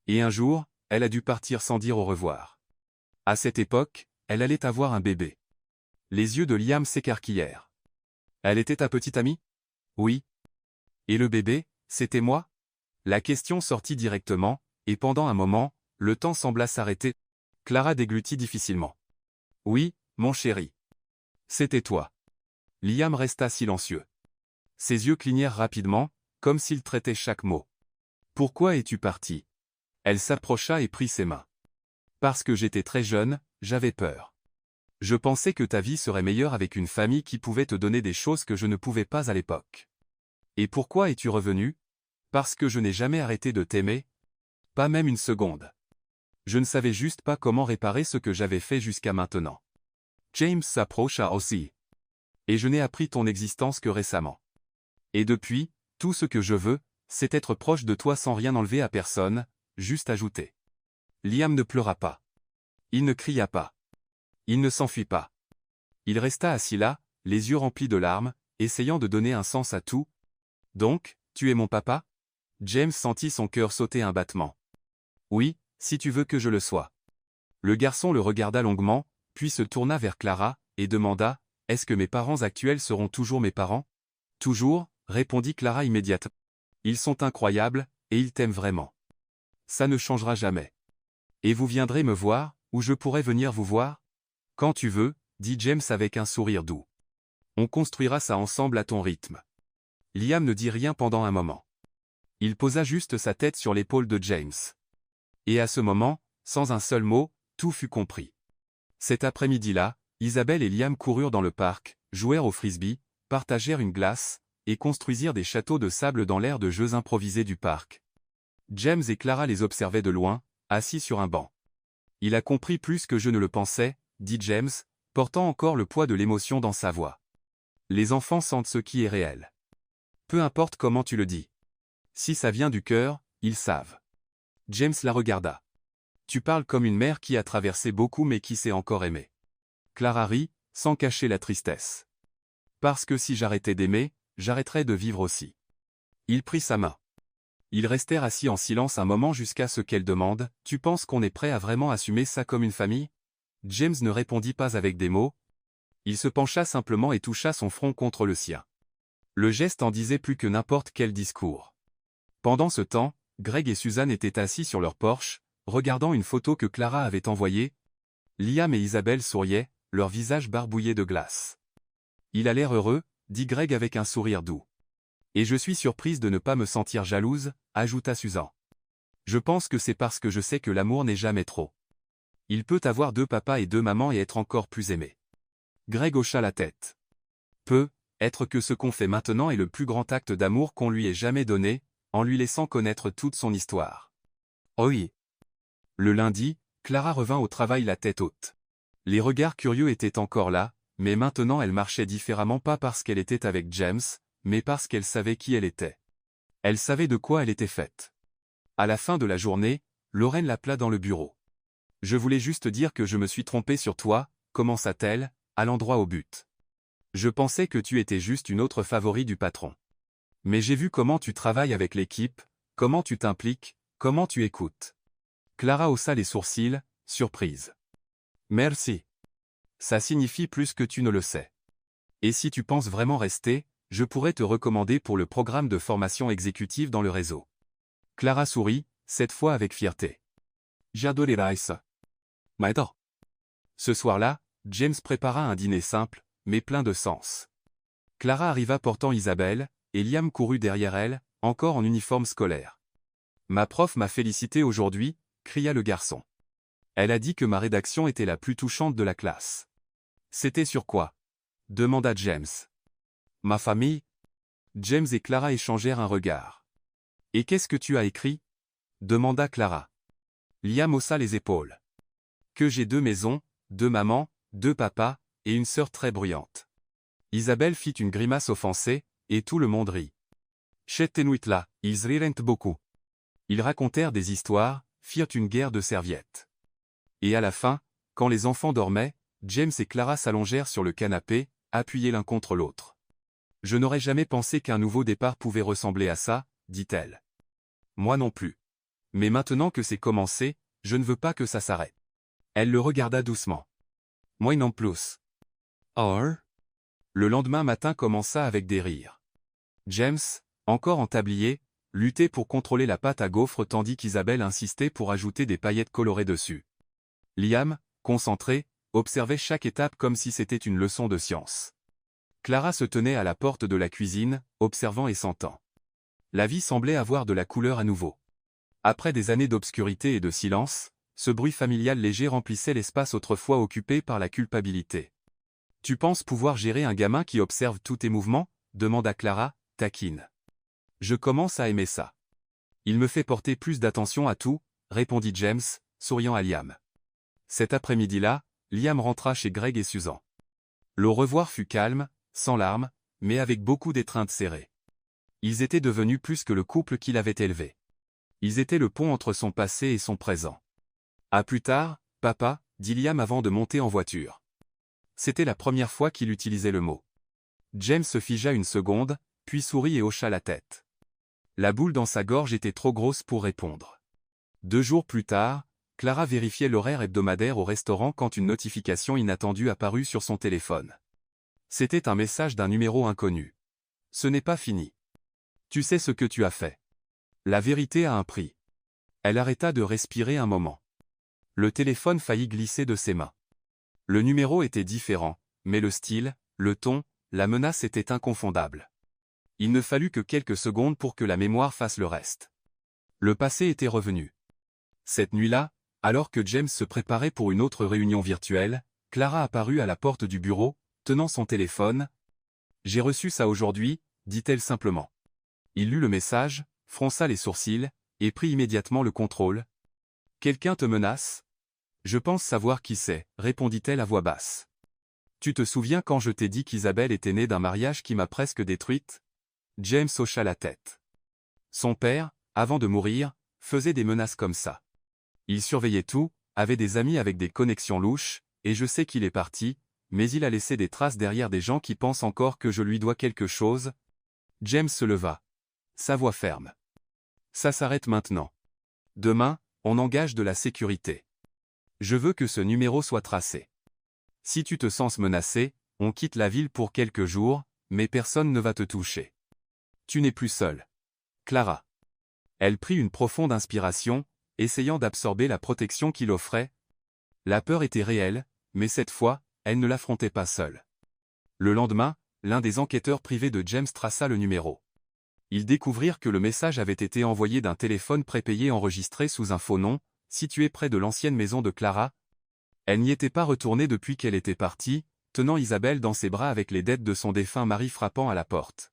Et un jour, elle a dû partir sans dire au revoir. À cette époque, elle allait avoir un bébé. » Les yeux de Liam s'écarquillèrent. « Elle était ta petite amie ? » ?»« Oui. »« Et le bébé, c'était moi ?» La question sortit directement, et pendant un moment, le temps sembla s'arrêter. Clara déglutit difficilement. « Oui, mon chéri. C'était toi. » Liam resta silencieux. Ses yeux clignèrent rapidement, comme s'il traitait chaque mot. « Pourquoi es-tu parti ?» Elle s'approcha et prit ses mains. « Parce que j'étais très jeune, j'avais peur. Je pensais que ta vie serait meilleure avec une famille qui pouvait te donner des choses que je ne pouvais pas à l'époque. Et pourquoi es-tu revenu? Parce que je n'ai jamais arrêté de t'aimer? Pas même une seconde. Je ne savais juste pas comment réparer ce que j'avais fait jusqu'à maintenant. » James s'approcha aussi. « Et je n'ai appris ton existence que récemment. Et depuis, tout ce que je veux, c'est être proche de toi sans rien enlever à personne, juste ajouter. » Liam ne pleura pas. Il ne cria pas. Il ne s'enfuit pas. Il resta assis là, les yeux remplis de larmes, essayant de donner un sens à tout. « Donc, tu es mon papa ?» James sentit son cœur sauter un battement. « Oui, si tu veux que je le sois. » Le garçon le regarda longuement, puis se tourna vers Clara, et demanda, « Est-ce que mes parents actuels seront toujours mes parents ?»« Toujours, » répondit Clara immédiatement. « Ils sont incroyables, et ils t'aiment vraiment. Ça ne changera jamais. Et vous viendrez me voir, ou je pourrai venir vous voir ?»« Quand tu veux, » dit James avec un sourire doux. « On construira ça ensemble à ton rythme. » Liam ne dit rien pendant un moment. Il posa juste sa tête sur l'épaule de James. Et à ce moment, sans un seul mot, tout fut compris. Cet après-midi-là, Isabelle et Liam coururent dans le parc, jouèrent au frisbee, partagèrent une glace, et construisirent des châteaux de sable dans l'aire de jeux improvisés du parc. James et Clara les observaient de loin, assis sur un banc. « Il a compris plus que je ne le pensais, » dit James, portant encore le poids de l'émotion dans sa voix. « Les enfants sentent ce qui est réel. Peu importe comment tu le dis. Si ça vient du cœur, ils savent. » James la regarda. « Tu parles comme une mère qui a traversé beaucoup mais qui sait encore aimer. » Clara rit, sans cacher la tristesse. « Parce que si j'arrêtais d'aimer, j'arrêterais de vivre aussi. » Il prit sa main. Ils restèrent assis en silence un moment jusqu'à ce qu'elle demande, « Tu penses qu'on est prêt à vraiment assumer ça comme une famille ?» James ne répondit pas avec des mots. Il se pencha simplement et toucha son front contre le sien. Le geste en disait plus que n'importe quel discours. Pendant ce temps, Greg et Suzanne étaient assis sur leur porche, regardant une photo que Clara avait envoyée. Liam et Isabelle souriaient, leurs visages barbouillés de glace. « Il a l'air heureux, » dit Greg avec un sourire doux. « Et je suis surprise de ne pas me sentir jalouse, » ajouta Suzanne. « Je pense que c'est parce que je sais que l'amour n'est jamais trop. Il peut avoir 2 papas et 2 mamans et être encore plus aimé. » Greg hocha la tête. « Peut-être que ce qu'on fait maintenant est le plus grand acte d'amour qu'on lui ait jamais donné, en lui laissant connaître toute son histoire. » Oh oui. Le lundi, Clara revint au travail la tête haute. Les regards curieux étaient encore là, mais maintenant elle marchait différemment, pas parce qu'elle était avec James, mais parce qu'elle savait qui elle était. Elle savait de quoi elle était faite. À la fin de la journée, Lorraine l'appela dans le bureau. « Je voulais juste dire que je me suis trompée sur toi, » commença-t-elle, allant droit au but. « Je pensais que tu étais juste une autre favori du patron. Mais j'ai vu comment tu travailles avec l'équipe, comment tu t'impliques, comment tu écoutes. » Clara haussa les sourcils, surprise. « Merci. Ça signifie plus que tu ne le sais. Et si tu penses vraiment rester, je pourrais te recommander pour le programme de formation exécutive dans le réseau. » Clara sourit, cette fois avec fierté. « J'adorerais ça. M'adore. » Ce soir-là, James prépara un dîner simple, mais plein de sens. Clara arriva portant Isabelle, et Liam courut derrière elle, encore en uniforme scolaire. « Ma prof m'a félicité aujourd'hui, » cria le garçon. « Elle a dit que ma rédaction était la plus touchante de la classe. »« C'était sur quoi ?» demanda James. « Ma famille ?» James et Clara échangèrent un regard. « Et qu'est-ce que tu as écrit ?» demanda Clara. Liam haussa les épaules. « Que j'ai 2 maisons, 2 mamans, 2 papas, et une sœur très bruyante. » Isabelle fit une grimace offensée, et tout le monde rit. Cette nuit-là, ils rirent beaucoup. Ils racontèrent des histoires, firent une guerre de serviettes. Et à la fin, quand les enfants dormaient, James et Clara s'allongèrent sur le canapé, appuyés l'un contre l'autre. « Je n'aurais jamais pensé qu'un nouveau départ pouvait ressembler à ça, » dit-elle. « Moi non plus. Mais maintenant que c'est commencé, je ne veux pas que ça s'arrête. » Elle le regarda doucement. « Moi non plus. » Or. Le lendemain matin commença avec des rires. James, encore en tablier, luttait pour contrôler la pâte à gaufres tandis qu'Isabelle insistait pour ajouter des paillettes colorées dessus. Liam, concentré, observait chaque étape comme si c'était une leçon de science. Clara se tenait à la porte de la cuisine, observant et sentant. La vie semblait avoir de la couleur à nouveau. Après des années d'obscurité et de silence, ce bruit familial léger remplissait l'espace autrefois occupé par la culpabilité. « Tu penses pouvoir gérer un gamin qui observe tous tes mouvements ?» demanda Clara, taquine. « Je commence à aimer ça. Il me fait porter plus d'attention à tout, » répondit James, souriant à Liam. Cet après-midi-là, Liam rentra chez Greg et Susan. Le revoir fut calme, sans larmes, mais avec beaucoup d'étreintes serrées. Ils étaient devenus plus que le couple qu'il avait élevé. Ils étaient le pont entre son passé et son présent. « À plus tard, papa » dit Liam avant de monter en voiture. C'était la première fois qu'il utilisait le mot. James se figea une seconde, puis sourit et hocha la tête. La boule dans sa gorge était trop grosse pour répondre. 2 jours plus tard, Clara vérifiait l'horaire hebdomadaire au restaurant quand une notification inattendue apparut sur son téléphone. C'était un message d'un numéro inconnu. « Ce n'est pas fini. Tu sais ce que tu as fait. La vérité a un prix. » Elle arrêta de respirer un moment. Le téléphone faillit glisser de ses mains. Le numéro était différent, mais le style, le ton, la menace étaient inconfondables. Il ne fallut que quelques secondes pour que la mémoire fasse le reste. Le passé était revenu. Cette nuit-là, alors que James se préparait pour une autre réunion virtuelle, Clara apparut à la porte du bureau, tenant son téléphone. « J'ai reçu ça aujourd'hui » dit-elle simplement. Il lut le message, fronça les sourcils, et prit immédiatement le contrôle. « Quelqu'un te menace ? » « Je pense savoir qui c'est, » répondit-elle à voix basse. « Tu te souviens quand je t'ai dit qu'Isabelle était née d'un mariage qui m'a presque détruite ?» James hocha la tête. Son père, avant de mourir, faisait des menaces comme ça. Il surveillait tout, avait des amis avec des connexions louches, et je sais qu'il est parti, mais il a laissé des traces derrière des gens qui pensent encore que je lui dois quelque chose. James se leva. Sa voix ferme. Ça s'arrête maintenant. Demain, on engage de la sécurité. Je veux que ce numéro soit tracé. Si tu te sens menacé, on quitte la ville pour quelques jours, mais personne ne va te toucher. Tu n'es plus seule. Clara. Elle prit une profonde inspiration, essayant d'absorber la protection qu'il offrait. La peur était réelle, mais cette fois, elle ne l'affrontait pas seule. Le lendemain, l'un des enquêteurs privés de James traça le numéro. Ils découvrirent que le message avait été envoyé d'un téléphone prépayé enregistré sous un faux nom, situé près de l'ancienne maison de Clara. Elle n'y était pas retournée depuis qu'elle était partie, tenant Isabelle dans ses bras avec les dettes de son défunt mari frappant à la porte.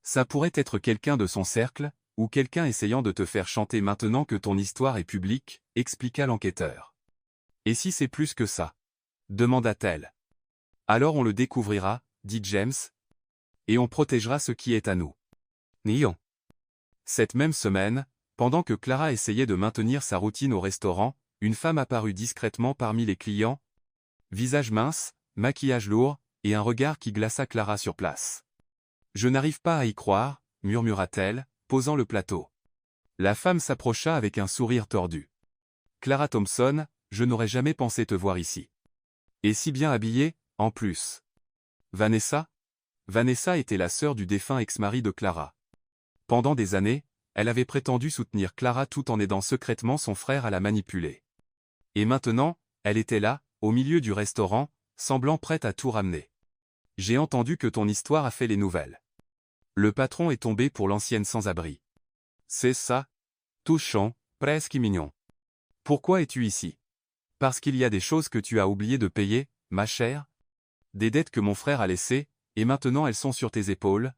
Ça pourrait être quelqu'un de son cercle, ou quelqu'un essayant de te faire chanter maintenant que ton histoire est publique, expliqua l'enquêteur. Et si c'est plus que ça ? Demanda-t-elle. Alors on le découvrira, dit James. Et on protégera ce qui est à nous. Nion. Cette même semaine, pendant que Clara essayait de maintenir sa routine au restaurant, une femme apparut discrètement parmi les clients. Visage mince, maquillage lourd, et un regard qui glaça Clara sur place. « Je n'arrive pas à y croire », murmura-t-elle, posant le plateau. La femme s'approcha avec un sourire tordu. « Clara Thompson, je n'aurais jamais pensé te voir ici. Et si bien habillée, en plus. » Vanessa ? Vanessa était la sœur du défunt ex-mari de Clara. Pendant des années, elle avait prétendu soutenir Clara tout en aidant secrètement son frère à la manipuler. Et maintenant, elle était là, au milieu du restaurant, semblant prête à tout ramener. « J'ai entendu que ton histoire a fait les nouvelles. Le patron est tombé pour l'ancienne sans-abri. C'est ça ? Touchant, presque mignon. Pourquoi es-tu ici ? Parce qu'il y a des choses que tu as oublié de payer, ma chère ? Des dettes que mon frère a laissées, et maintenant elles sont sur tes épaules ?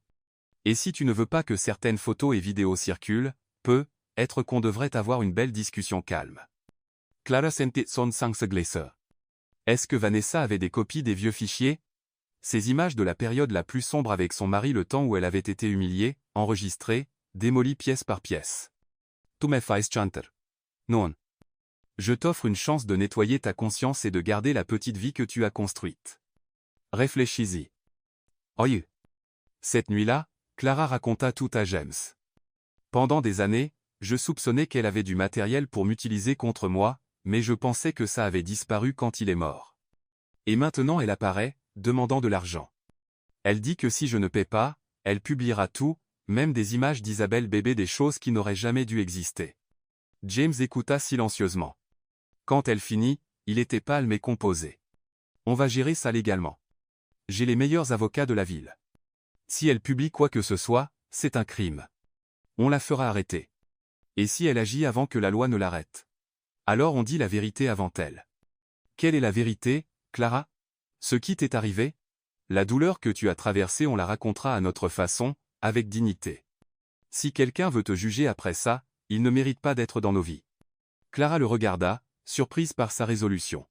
Et si tu ne veux pas que certaines photos et vidéos circulent, peut-être qu'on devrait avoir une belle discussion calme. » Clara sentit son sang se glacer. Est-ce que Vanessa avait des copies des vieux fichiers ? Ces images de la période la plus sombre avec son mari, le temps où elle avait été humiliée, enregistrées, démolies pièce par pièce. Tu me fais chanter. Non. Je t'offre une chance de nettoyer ta conscience et de garder la petite vie que tu as construite. Réfléchis-y. Oye. Cette nuit-là, Clara raconta tout à James. Pendant des années, je soupçonnais qu'elle avait du matériel pour m'utiliser contre moi, mais je pensais que ça avait disparu quand il est mort. Et maintenant elle apparaît, demandant de l'argent. Elle dit que si je ne paie pas, elle publiera tout, même des images d'Isabelle bébé, des choses qui n'auraient jamais dû exister. James écouta silencieusement. Quand elle finit, il était pâle mais composé. On va gérer ça légalement. J'ai les meilleurs avocats de la ville. Si elle publie quoi que ce soit, c'est un crime. On la fera arrêter. Et si elle agit avant que la loi ne l'arrête? Alors on dit la vérité avant elle. Quelle est la vérité, Clara? Ce qui t'est arrivé? La douleur que tu as traversée, on la racontera à notre façon, avec dignité. Si quelqu'un veut te juger après ça, il ne mérite pas d'être dans nos vies. Clara le regarda, surprise par sa résolution.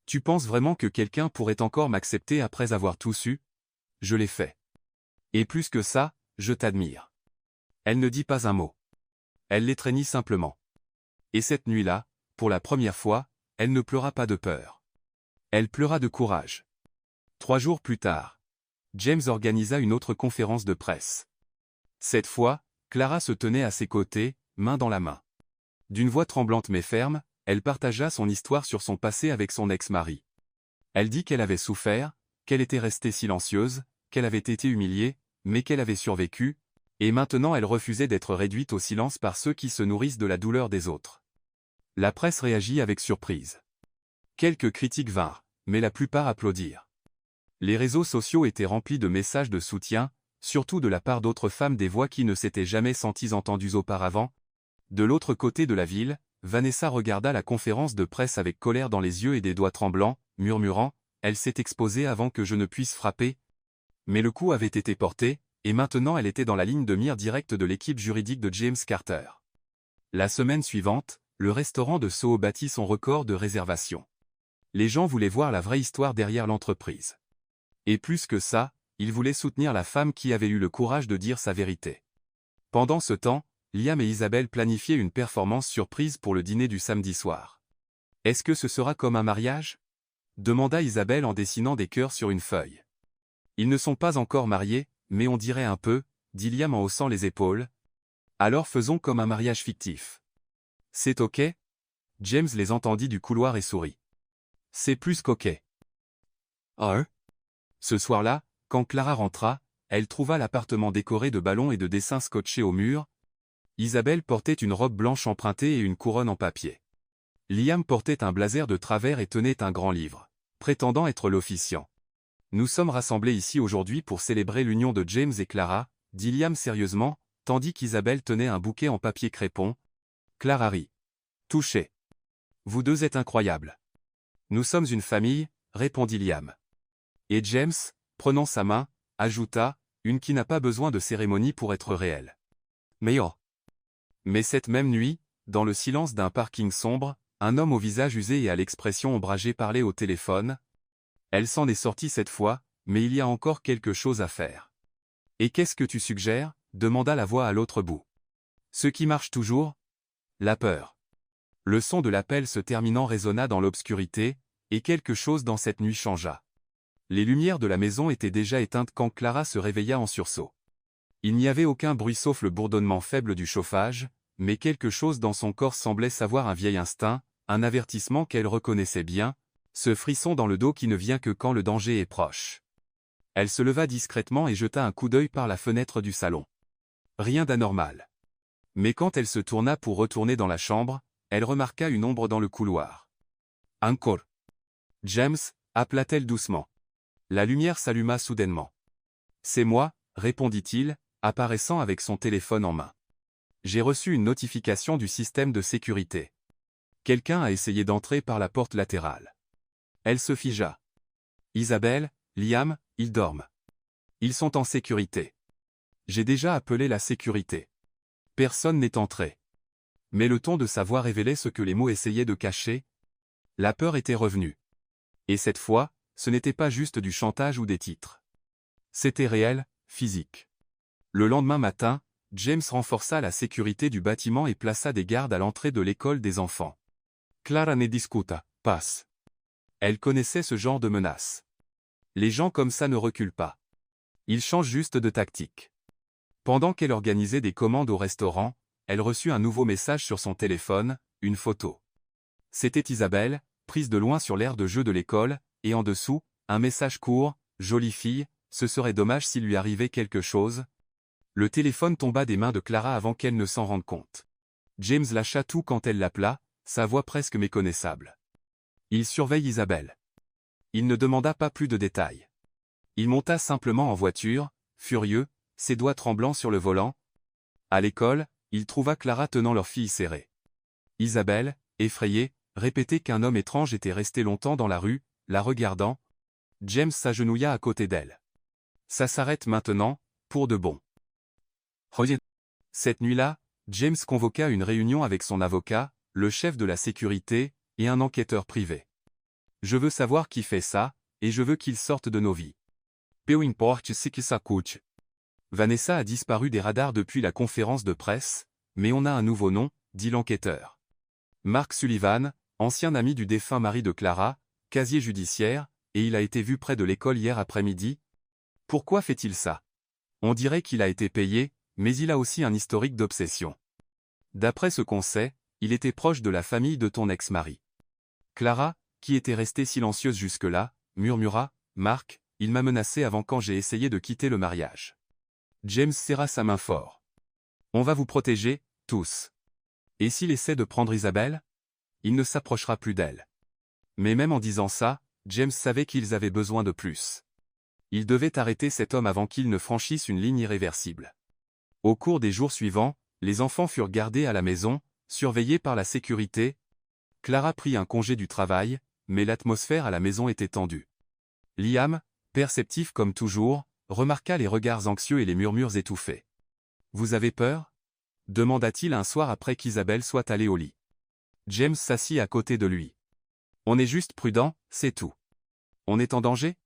Tu penses vraiment que quelqu'un pourrait encore m'accepter après avoir tout su? Je l'ai fait. Et plus que ça, je t'admire. Elle ne dit pas un mot. Elle l'étreignit simplement. Et cette nuit-là, pour la première fois, elle ne pleura pas de peur. Elle pleura de courage. 3 jours plus tard, James organisa une autre conférence de presse. Cette fois, Clara se tenait à ses côtés, main dans la main. D'une voix tremblante mais ferme, elle partagea son histoire sur son passé avec son ex-mari. Elle dit qu'elle avait souffert, qu'elle était restée silencieuse, qu'elle avait été humiliée, mais qu'elle avait survécu, et maintenant elle refusait d'être réduite au silence par ceux qui se nourrissent de la douleur des autres. La presse réagit avec surprise. Quelques critiques vinrent, mais la plupart applaudirent. Les réseaux sociaux étaient remplis de messages de soutien, surtout de la part d'autres femmes, des voix qui ne s'étaient jamais senties entendues auparavant. De l'autre côté de la ville, Vanessa regarda la conférence de presse avec colère dans les yeux et des doigts tremblants, murmurant « Elle s'est exposée avant que je ne puisse frapper ». Mais le coup avait été porté, et maintenant elle était dans la ligne de mire directe de l'équipe juridique de James Carter. La semaine suivante, le restaurant de Soho battit son record de réservation. Les gens voulaient voir la vraie histoire derrière l'entreprise. Et plus que ça, ils voulaient soutenir la femme qui avait eu le courage de dire sa vérité. Pendant ce temps, Liam et Isabelle planifiaient une performance surprise pour le dîner du samedi soir. « Est-ce que ce sera comme un mariage ?» demanda Isabelle en dessinant des cœurs sur une feuille. « Ils ne sont pas encore mariés, mais on dirait un peu, » dit Liam en haussant les épaules. « Alors faisons comme un mariage fictif. »« C'est ok ?» James les entendit du couloir et sourit. « C'est plus qu'ok. » Ah. Ce soir-là, quand Clara rentra, elle trouva l'appartement décoré de ballons et de dessins scotchés au mur. Isabelle portait une robe blanche empruntée et une couronne en papier. Liam portait un blazer de travers et tenait un grand livre, prétendant être l'officiant. « Nous sommes rassemblés ici aujourd'hui pour célébrer l'union de James et Clara, » dit Liam sérieusement, tandis qu'Isabelle tenait un bouquet en papier crépon. Clara rit. « Touché. Vous deux êtes incroyables. »« Nous sommes une famille, » répondit Liam. Et James, prenant sa main, ajouta, « Une qui n'a pas besoin de cérémonie pour être réelle. » Mais oh! Mais cette même nuit, dans le silence d'un parking sombre, un homme au visage usé et à l'expression ombragée parlait au téléphone. Elle s'en est sortie cette fois, mais il y a encore quelque chose à faire. « Et qu'est-ce que tu suggères ?» demanda la voix à l'autre bout. « Ce qui marche toujours? La peur. » Le son de l'appel se terminant résonna dans l'obscurité, et quelque chose dans cette nuit changea. Les lumières de la maison étaient déjà éteintes quand Clara se réveilla en sursaut. Il n'y avait aucun bruit sauf le bourdonnement faible du chauffage, mais quelque chose dans son corps semblait savoir un vieil instinct, un avertissement qu'elle reconnaissait bien, ce frisson dans le dos qui ne vient que quand le danger est proche. Elle se leva discrètement et jeta un coup d'œil par la fenêtre du salon. Rien d'anormal. Mais quand elle se tourna pour retourner dans la chambre, elle remarqua une ombre dans le couloir. « Encore. »« James » appela-t-elle doucement. La lumière s'alluma soudainement. « C'est moi » répondit-il, apparaissant avec son téléphone en main. « J'ai reçu une notification du système de sécurité. Quelqu'un a essayé d'entrer par la porte latérale. » Elle se figea. « Isabelle, Liam, ils dorment. Ils sont en sécurité. J'ai déjà appelé la sécurité. Personne n'est entré. » Mais le ton de sa voix révélait ce que les mots essayaient de cacher. La peur était revenue. Et cette fois, ce n'était pas juste du chantage ou des titres. C'était réel, physique. Le lendemain matin, James renforça la sécurité du bâtiment et plaça des gardes à l'entrée de l'école des enfants. Clara ne discuta, passe. Elle connaissait ce genre de menace. Les gens comme ça ne reculent pas. Ils changent juste de tactique. Pendant qu'elle organisait des commandes au restaurant, elle reçut un nouveau message sur son téléphone, une photo. C'était Isabelle, prise de loin sur l'aire de jeu de l'école, et en dessous, un message court, « Jolie fille, ce serait dommage s'il lui arrivait quelque chose. » Le téléphone tomba des mains de Clara avant qu'elle ne s'en rende compte. James lâcha tout quand elle l'appela, sa voix presque méconnaissable. Il surveille Isabelle. Il ne demanda pas plus de détails. Il monta simplement en voiture, furieux, ses doigts tremblants sur le volant. À l'école, il trouva Clara tenant leur fille serrée. Isabelle, effrayée, répétait qu'un homme étrange était resté longtemps dans la rue, la regardant. James s'agenouilla à côté d'elle. Ça s'arrête maintenant, pour de bon. Cette nuit-là, James convoqua une réunion avec son avocat, le chef de la sécurité, et un enquêteur privé. Je veux savoir qui fait ça, et je veux qu'il sorte de nos vies. Peu importe ce que ça coûte. Vanessa a disparu des radars depuis la conférence de presse, mais on a un nouveau nom, dit l'enquêteur. Mark Sullivan, ancien ami du défunt mari de Clara, casier judiciaire, et il a été vu près de l'école hier après-midi. Pourquoi fait-il ça? On dirait qu'il a été payé, mais il a aussi un historique d'obsession. D'après ce qu'on sait, il était proche de la famille de ton ex-mari. Clara, qui était restée silencieuse jusque-là, murmura, « Mark, il m'a menacé avant quand j'ai essayé de quitter le mariage. » James serra sa main fort. « On va vous protéger, tous. Et s'il essaie de prendre Isabelle? Il ne s'approchera plus d'elle. » Mais même en disant ça, James savait qu'ils avaient besoin de plus. Ils devaient arrêter cet homme avant qu'il ne franchisse une ligne irréversible. Au cours des jours suivants, les enfants furent gardés à la maison, surveillés par la sécurité. Clara prit un congé du travail, mais l'atmosphère à la maison était tendue. Liam, perceptif comme toujours, remarqua les regards anxieux et les murmures étouffés. « Vous avez peur ?» demanda-t-il un soir après qu'Isabelle soit allée au lit. James s'assit à côté de lui. « On est juste prudent, c'est tout. »« On est en danger ?»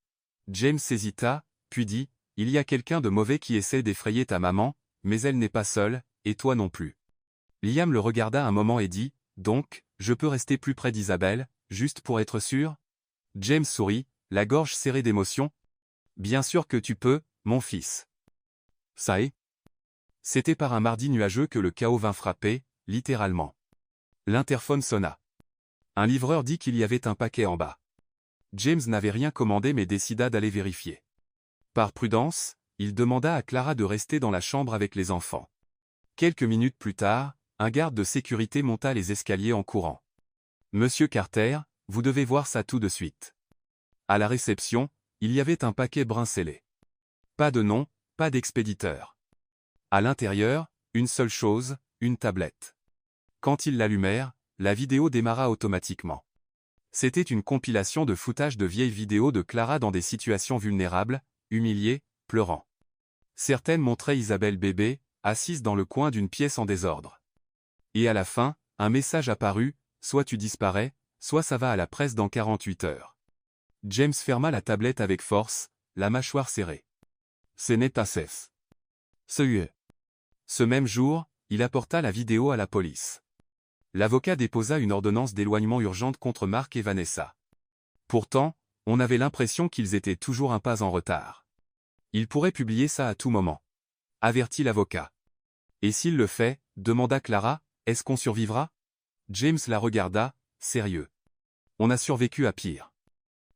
James hésita, puis dit, « Il y a quelqu'un de mauvais qui essaie d'effrayer ta maman, mais elle n'est pas seule, et toi non plus. » Liam le regarda un moment et dit, « Donc, je peux rester plus près d'Isabelle, juste pour être sûr ?» James sourit, la gorge serrée d'émotion. « Bien sûr que tu peux, mon fils. » Ça est. C'était par un mardi nuageux que le chaos vint frapper, littéralement. L'interphone sonna. Un livreur dit qu'il y avait un paquet en bas. James n'avait rien commandé mais décida d'aller vérifier. Par prudence, il demanda à Clara de rester dans la chambre avec les enfants. Quelques minutes plus tard, un garde de sécurité monta les escaliers en courant. « Monsieur Carter, vous devez voir ça tout de suite. » À la réception, il y avait un paquet brun scellé. Pas de nom, pas d'expéditeur. À l'intérieur, une seule chose, une tablette. Quand ils l'allumèrent, la vidéo démarra automatiquement. C'était une compilation de footage de vieilles vidéos de Clara dans des situations vulnérables, humiliée, pleurant. Certaines montraient Isabelle bébé, assise dans le coin d'une pièce en désordre. Et à la fin, un message apparut, soit tu disparais, soit ça va à la presse dans 48 heures. James ferma la tablette avec force, la mâchoire serrée. Ce n'est pas cesse. Ce même jour, il apporta la vidéo à la police. L'avocat déposa une ordonnance d'éloignement urgente contre Mark et Vanessa. Pourtant, on avait l'impression qu'ils étaient toujours un pas en retard. Il pourrait publier ça à tout moment. Avertit l'avocat. Et s'il le fait, demanda Clara, est-ce qu'on survivra? James la regarda, sérieux. On a survécu à pire.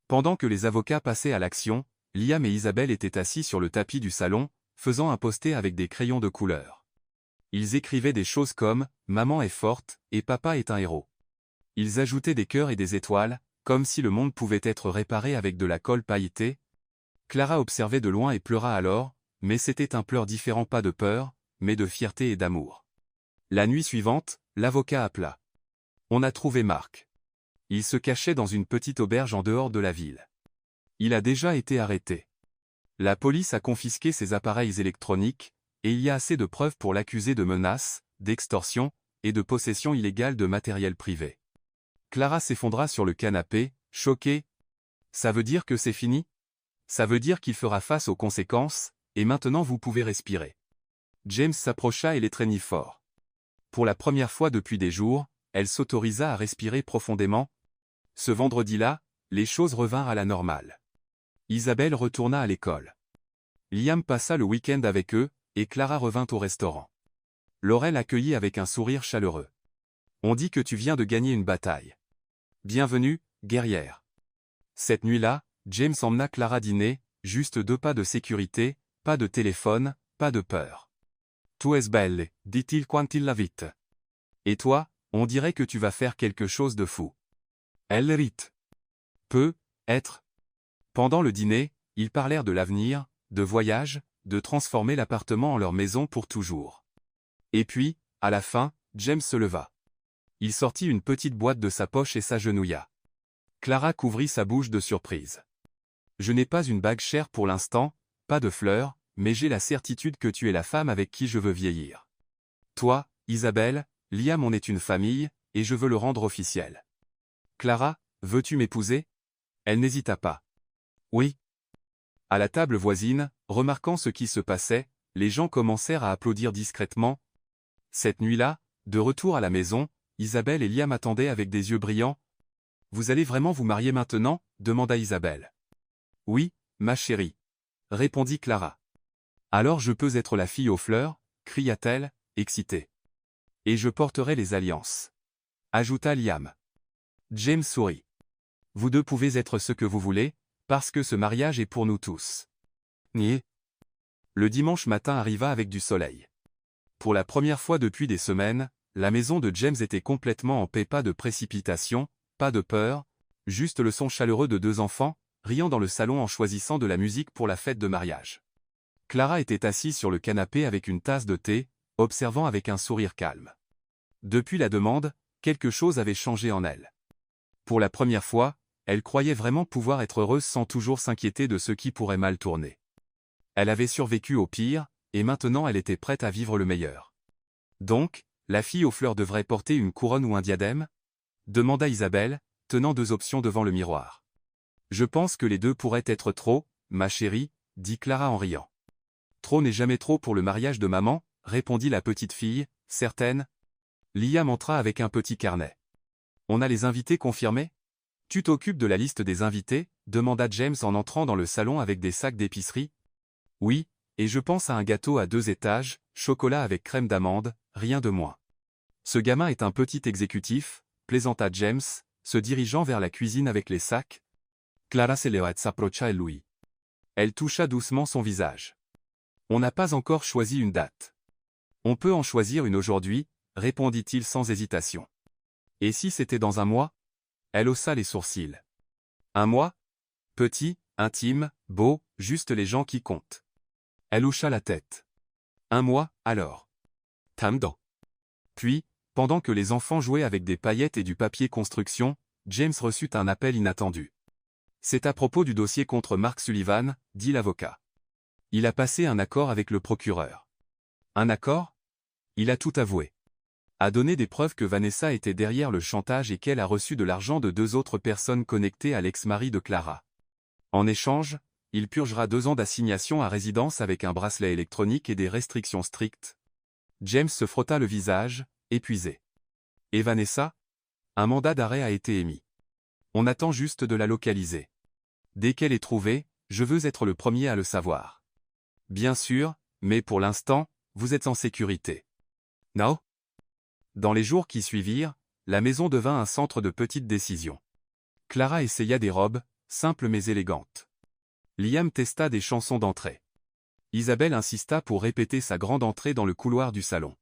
Pendant que les avocats passaient à l'action, Liam et Isabelle étaient assis sur le tapis du salon, faisant un post-it avec des crayons de couleur. Ils écrivaient des choses comme « Maman est forte » et « Papa est un héros ». Ils ajoutaient des cœurs et des étoiles, comme si le monde pouvait être réparé avec de la colle pailletée. Clara observait de loin et pleura alors, mais c'était un pleur différent, pas de peur, mais de fierté et d'amour. La nuit suivante, l'avocat appela. On a trouvé Mark. Il se cachait dans une petite auberge en dehors de la ville. Il a déjà été arrêté. La police a confisqué ses appareils électroniques, et il y a assez de preuves pour l'accuser de menaces, d'extorsion, et de possession illégale de matériel privé. Clara s'effondra sur le canapé, choquée. Ça veut dire que c'est fini? Ça veut dire qu'il fera face aux conséquences, et maintenant vous pouvez respirer. James s'approcha et l'étreignit fort. Pour la première fois depuis des jours, elle s'autorisa à respirer profondément. Ce vendredi-là, les choses revinrent à la normale. Isabelle retourna à l'école. Liam passa le week-end avec eux, et Clara revint au restaurant. Laurel l'accueillit avec un sourire chaleureux. « On dit que tu viens de gagner une bataille. Bienvenue, guerrière. » Cette nuit-là, James emmena Clara dîner, juste 2 pas de sécurité, pas de téléphone, pas de peur. « Tu es belle, dit-il quand il la vit. Et toi, on dirait que tu vas faire quelque chose de fou. » Elle rit. Peut être. Pendant le dîner, ils parlèrent de l'avenir, de voyage, de transformer l'appartement en leur maison pour toujours. Et puis, à la fin, James se leva. Il sortit une petite boîte de sa poche et s'agenouilla. Clara couvrit sa bouche de surprise. « Je n'ai pas une bague chère pour l'instant, pas de fleurs, mais j'ai la certitude que tu es la femme avec qui je veux vieillir. Toi, Isabelle, Liam on est une famille, et je veux le rendre officiel. Clara, veux-tu m'épouser ?» Elle n'hésita pas. « Oui. » À la table voisine, remarquant ce qui se passait, les gens commencèrent à applaudir discrètement. Cette nuit-là, de retour à la maison, Isabelle et Liam attendaient avec des yeux brillants. « Vous allez vraiment vous marier maintenant ?» demanda Isabelle. « Oui, ma chérie. » répondit Clara. « Alors je peux être la fille aux fleurs ?» cria-t-elle, excitée. « Et je porterai les alliances. » ajouta Liam. James sourit. « Vous deux pouvez être ce que vous voulez, parce que ce mariage est pour nous tous. » Niais. Le dimanche matin arriva avec du soleil. Pour la première fois depuis des semaines, la maison de James était complètement en paix, pas de précipitation, pas de peur, juste le son chaleureux de deux enfants, riant dans le salon en choisissant de la musique pour la fête de mariage. Clara était assise sur le canapé avec une tasse de thé, observant avec un sourire calme. Depuis la demande, quelque chose avait changé en elle. Pour la première fois, elle croyait vraiment pouvoir être heureuse sans toujours s'inquiéter de ce qui pourrait mal tourner. Elle avait survécu au pire, et maintenant elle était prête à vivre le meilleur. Donc, la fille aux fleurs devrait porter une couronne ou un diadème ? Demanda Isabelle, tenant deux options devant le miroir. Je pense que les deux pourraient être trop, ma chérie, dit Clara en riant. Trop n'est jamais trop pour le mariage de maman, répondit la petite fille, certaine. Liam entra avec un petit carnet. On a les invités confirmés ? Tu t'occupes de la liste des invités ? Demanda James en entrant dans le salon avec des sacs d'épicerie. Oui, et je pense à un gâteau à 2 étages, chocolat avec crème d'amande, rien de moins. Ce gamin est un petit exécutif, plaisanta James, se dirigeant vers la cuisine avec les sacs. Clara s'approcha et lui. Elle toucha doucement son visage. On n'a pas encore choisi une date. On peut en choisir une aujourd'hui, répondit-il sans hésitation. Et si c'était dans un mois ? Elle haussa les sourcils. Un mois ? Petit, intime, beau, juste les gens qui comptent. Elle hocha la tête. Un mois, alors. Tamdo. Puis, pendant que les enfants jouaient avec des paillettes et du papier construction, James reçut un appel inattendu. C'est à propos du dossier contre Mark Sullivan, dit l'avocat. Il a passé un accord avec le procureur. Un accord ? Il a tout avoué. A donné des preuves que Vanessa était derrière le chantage et qu'elle a reçu de l'argent de 2 autres personnes connectées à l'ex-mari de Clara. En échange, il purgera 2 ans d'assignation à résidence avec un bracelet électronique et des restrictions strictes. James se frotta le visage, épuisé. Et Vanessa ? Un mandat d'arrêt a été émis. On attend juste de la localiser. Dès qu'elle est trouvée, je veux être le premier à le savoir. Bien sûr, mais pour l'instant, vous êtes en sécurité. Non ? Dans les jours qui suivirent, la maison devint un centre de petites décisions. Clara essaya des robes, simples mais élégantes. Liam testa des chansons d'entrée. Isabelle insista pour répéter sa grande entrée dans le couloir du salon.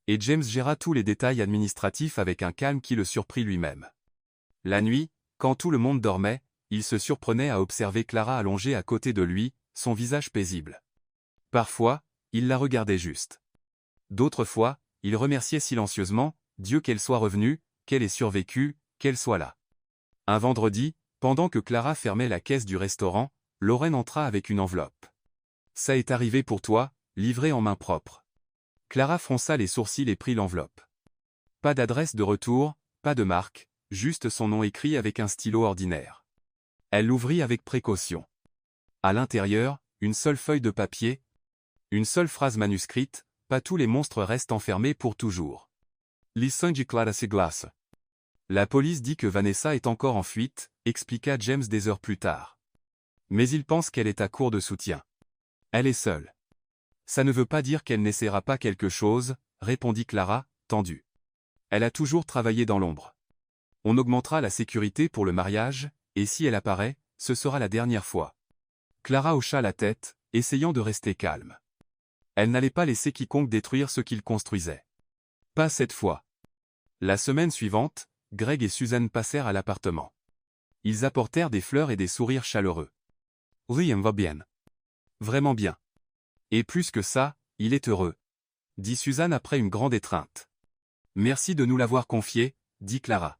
Et James géra tous les détails administratifs avec un calme qui le surprit lui-même. La nuit, quand tout le monde dormait, il se surprenait à observer Clara allongée à côté de lui, son visage paisible. Parfois, il la regardait juste. D'autres fois, il remerciait silencieusement, Dieu qu'elle soit revenue, qu'elle ait survécu, qu'elle soit là. Un vendredi, pendant que Clara fermait la caisse du restaurant, Lorraine entra avec une enveloppe. « Ça est arrivé pour toi, livré en main propre. » Clara fronça les sourcils et prit l'enveloppe. Pas d'adresse de retour, pas de marque, juste son nom écrit avec un stylo ordinaire. Elle l'ouvrit avec précaution. À l'intérieur, une seule feuille de papier, une seule phrase manuscrite, pas tous les monstres restent enfermés pour toujours. Listen de Clara se glace. La police dit que Vanessa est encore en fuite, expliqua James des heures plus tard. Mais il pense qu'elle est à court de soutien. Elle est seule. Ça ne veut pas dire qu'elle n'essaiera pas quelque chose, répondit Clara, tendue. Elle a toujours travaillé dans l'ombre. On augmentera la sécurité pour le mariage, et si elle apparaît, ce sera la dernière fois. Clara hocha la tête, essayant de rester calme. Elle n'allait pas laisser quiconque détruire ce qu'il construisait. Pas cette fois. La semaine suivante, Greg et Suzanne passèrent à l'appartement. Ils apportèrent des fleurs et des sourires chaleureux. Liam va bien. Vraiment bien. Et plus que ça, il est heureux, dit Suzanne après une grande étreinte. Merci de nous l'avoir confié, dit Clara.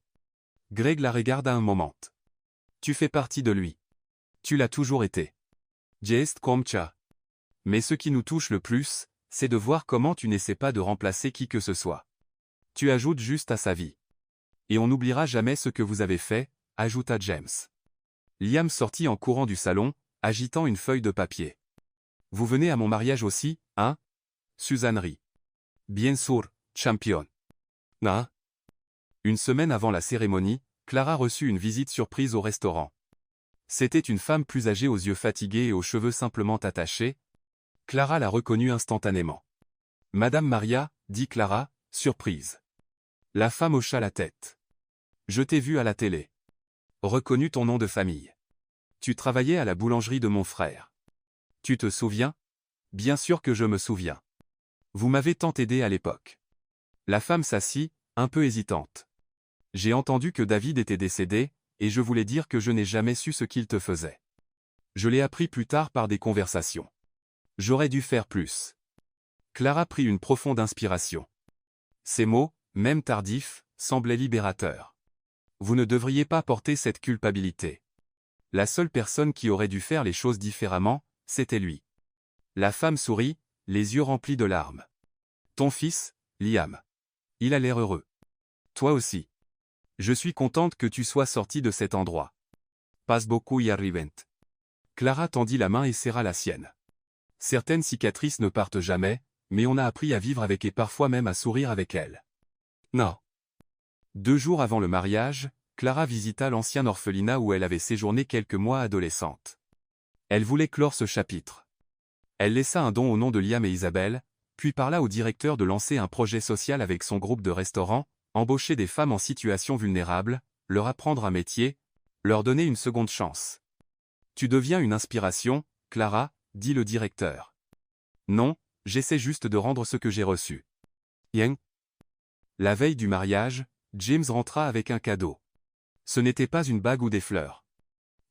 Greg la regarda un moment. Tu fais partie de lui. Tu l'as toujours été. Jest comme ça. Mais ce qui nous touche le plus, c'est de voir comment tu n'essaies pas de remplacer qui que ce soit. Tu ajoutes juste à sa vie. Et on n'oubliera jamais ce que vous avez fait, ajouta James. Liam sortit en courant du salon, agitant une feuille de papier. Vous venez à mon mariage aussi, hein? Suzanne rit. Bien sûr, champion. Hein? Une semaine avant la cérémonie, Clara reçut une visite surprise au restaurant. C'était une femme plus âgée aux yeux fatigués et aux cheveux simplement attachés. Clara la reconnut instantanément. Madame Maria, dit Clara, surprise. La femme hocha la tête. Je t'ai vue à la télé. Reconnus ton nom de famille. Tu travaillais à la boulangerie de mon frère. Tu te souviens? Bien sûr que je me souviens. Vous m'avez tant aidé à l'époque. La femme s'assit, un peu hésitante. J'ai entendu que David était décédé, et je voulais dire que je n'ai jamais su ce qu'il te faisait. Je l'ai appris plus tard par des conversations. J'aurais dû faire plus. Clara prit une profonde inspiration. Ces mots, même tardifs, semblaient libérateurs. Vous ne devriez pas porter cette culpabilité. La seule personne qui aurait dû faire les choses différemment, c'était lui. La femme sourit, les yeux remplis de larmes. Ton fils, Liam. Il a l'air heureux. Toi aussi. Je suis contente que tu sois sorti de cet endroit. Passe beaucoup y arrivent. Clara tendit la main et serra la sienne. Certaines cicatrices ne partent jamais, mais on a appris à vivre avec et parfois même à sourire avec elles. Non. 2 jours avant le mariage, Clara visita l'ancien orphelinat où elle avait séjourné quelques mois adolescente. Elle voulait clore ce chapitre. Elle laissa un don au nom de Liam et Isabelle, puis parla au directeur de lancer un projet social avec son groupe de restaurants, embaucher des femmes en situation vulnérable, leur apprendre un métier, leur donner une seconde chance. Tu deviens une inspiration, Clara, dit le directeur. Non, j'essaie juste de rendre ce que j'ai reçu. Bien. La veille du mariage, James rentra avec un cadeau. Ce n'était pas une bague ou des fleurs.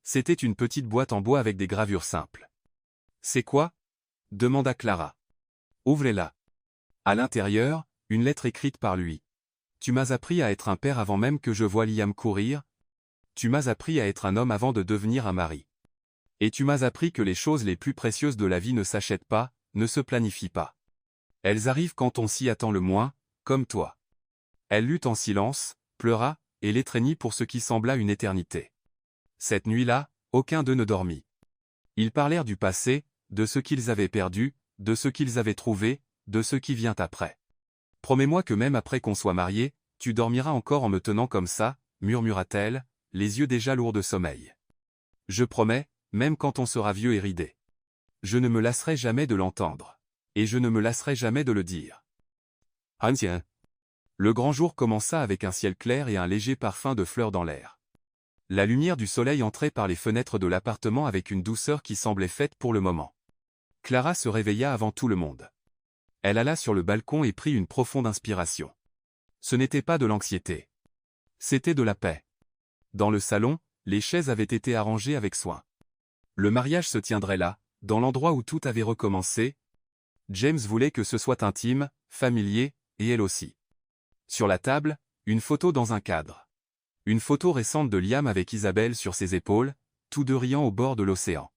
C'était une petite boîte en bois avec des gravures simples. C'est quoi? Demanda Clara. Ouvrez-la. À l'intérieur, une lettre écrite par lui. Tu m'as appris à être un père avant même que je voie Liam courir. Tu m'as appris à être un homme avant de devenir un mari. Et tu m'as appris que les choses les plus précieuses de la vie ne s'achètent pas, ne se planifient pas. Elles arrivent quand on s'y attend le moins, comme toi. Elle lut en silence, pleura, et l'étreignit pour ce qui sembla une éternité. Cette nuit-là, aucun d'eux ne dormit. Ils parlèrent du passé, de ce qu'ils avaient perdu, de ce qu'ils avaient trouvé, de ce qui vient après. Promets-moi que même après qu'on soit mariés, tu dormiras encore en me tenant comme ça, murmura-t-elle, les yeux déjà lourds de sommeil. Je promets, même quand on sera vieux et ridé. Je ne me lasserai jamais de l'entendre. Et je ne me lasserai jamais de le dire. Ancien. Le grand jour commença avec un ciel clair et un léger parfum de fleurs dans l'air. La lumière du soleil entrait par les fenêtres de l'appartement avec une douceur qui semblait faite pour le moment. Clara se réveilla avant tout le monde. Elle alla sur le balcon et prit une profonde inspiration. Ce n'était pas de l'anxiété. C'était de la paix. Dans le salon, les chaises avaient été arrangées avec soin. Le mariage se tiendrait là, dans l'endroit où tout avait recommencé. James voulait que ce soit intime, familier, et elle aussi. Sur la table, une photo dans un cadre. Une photo récente de Liam avec Isabelle sur ses épaules, tous deux riant au bord de l'océan.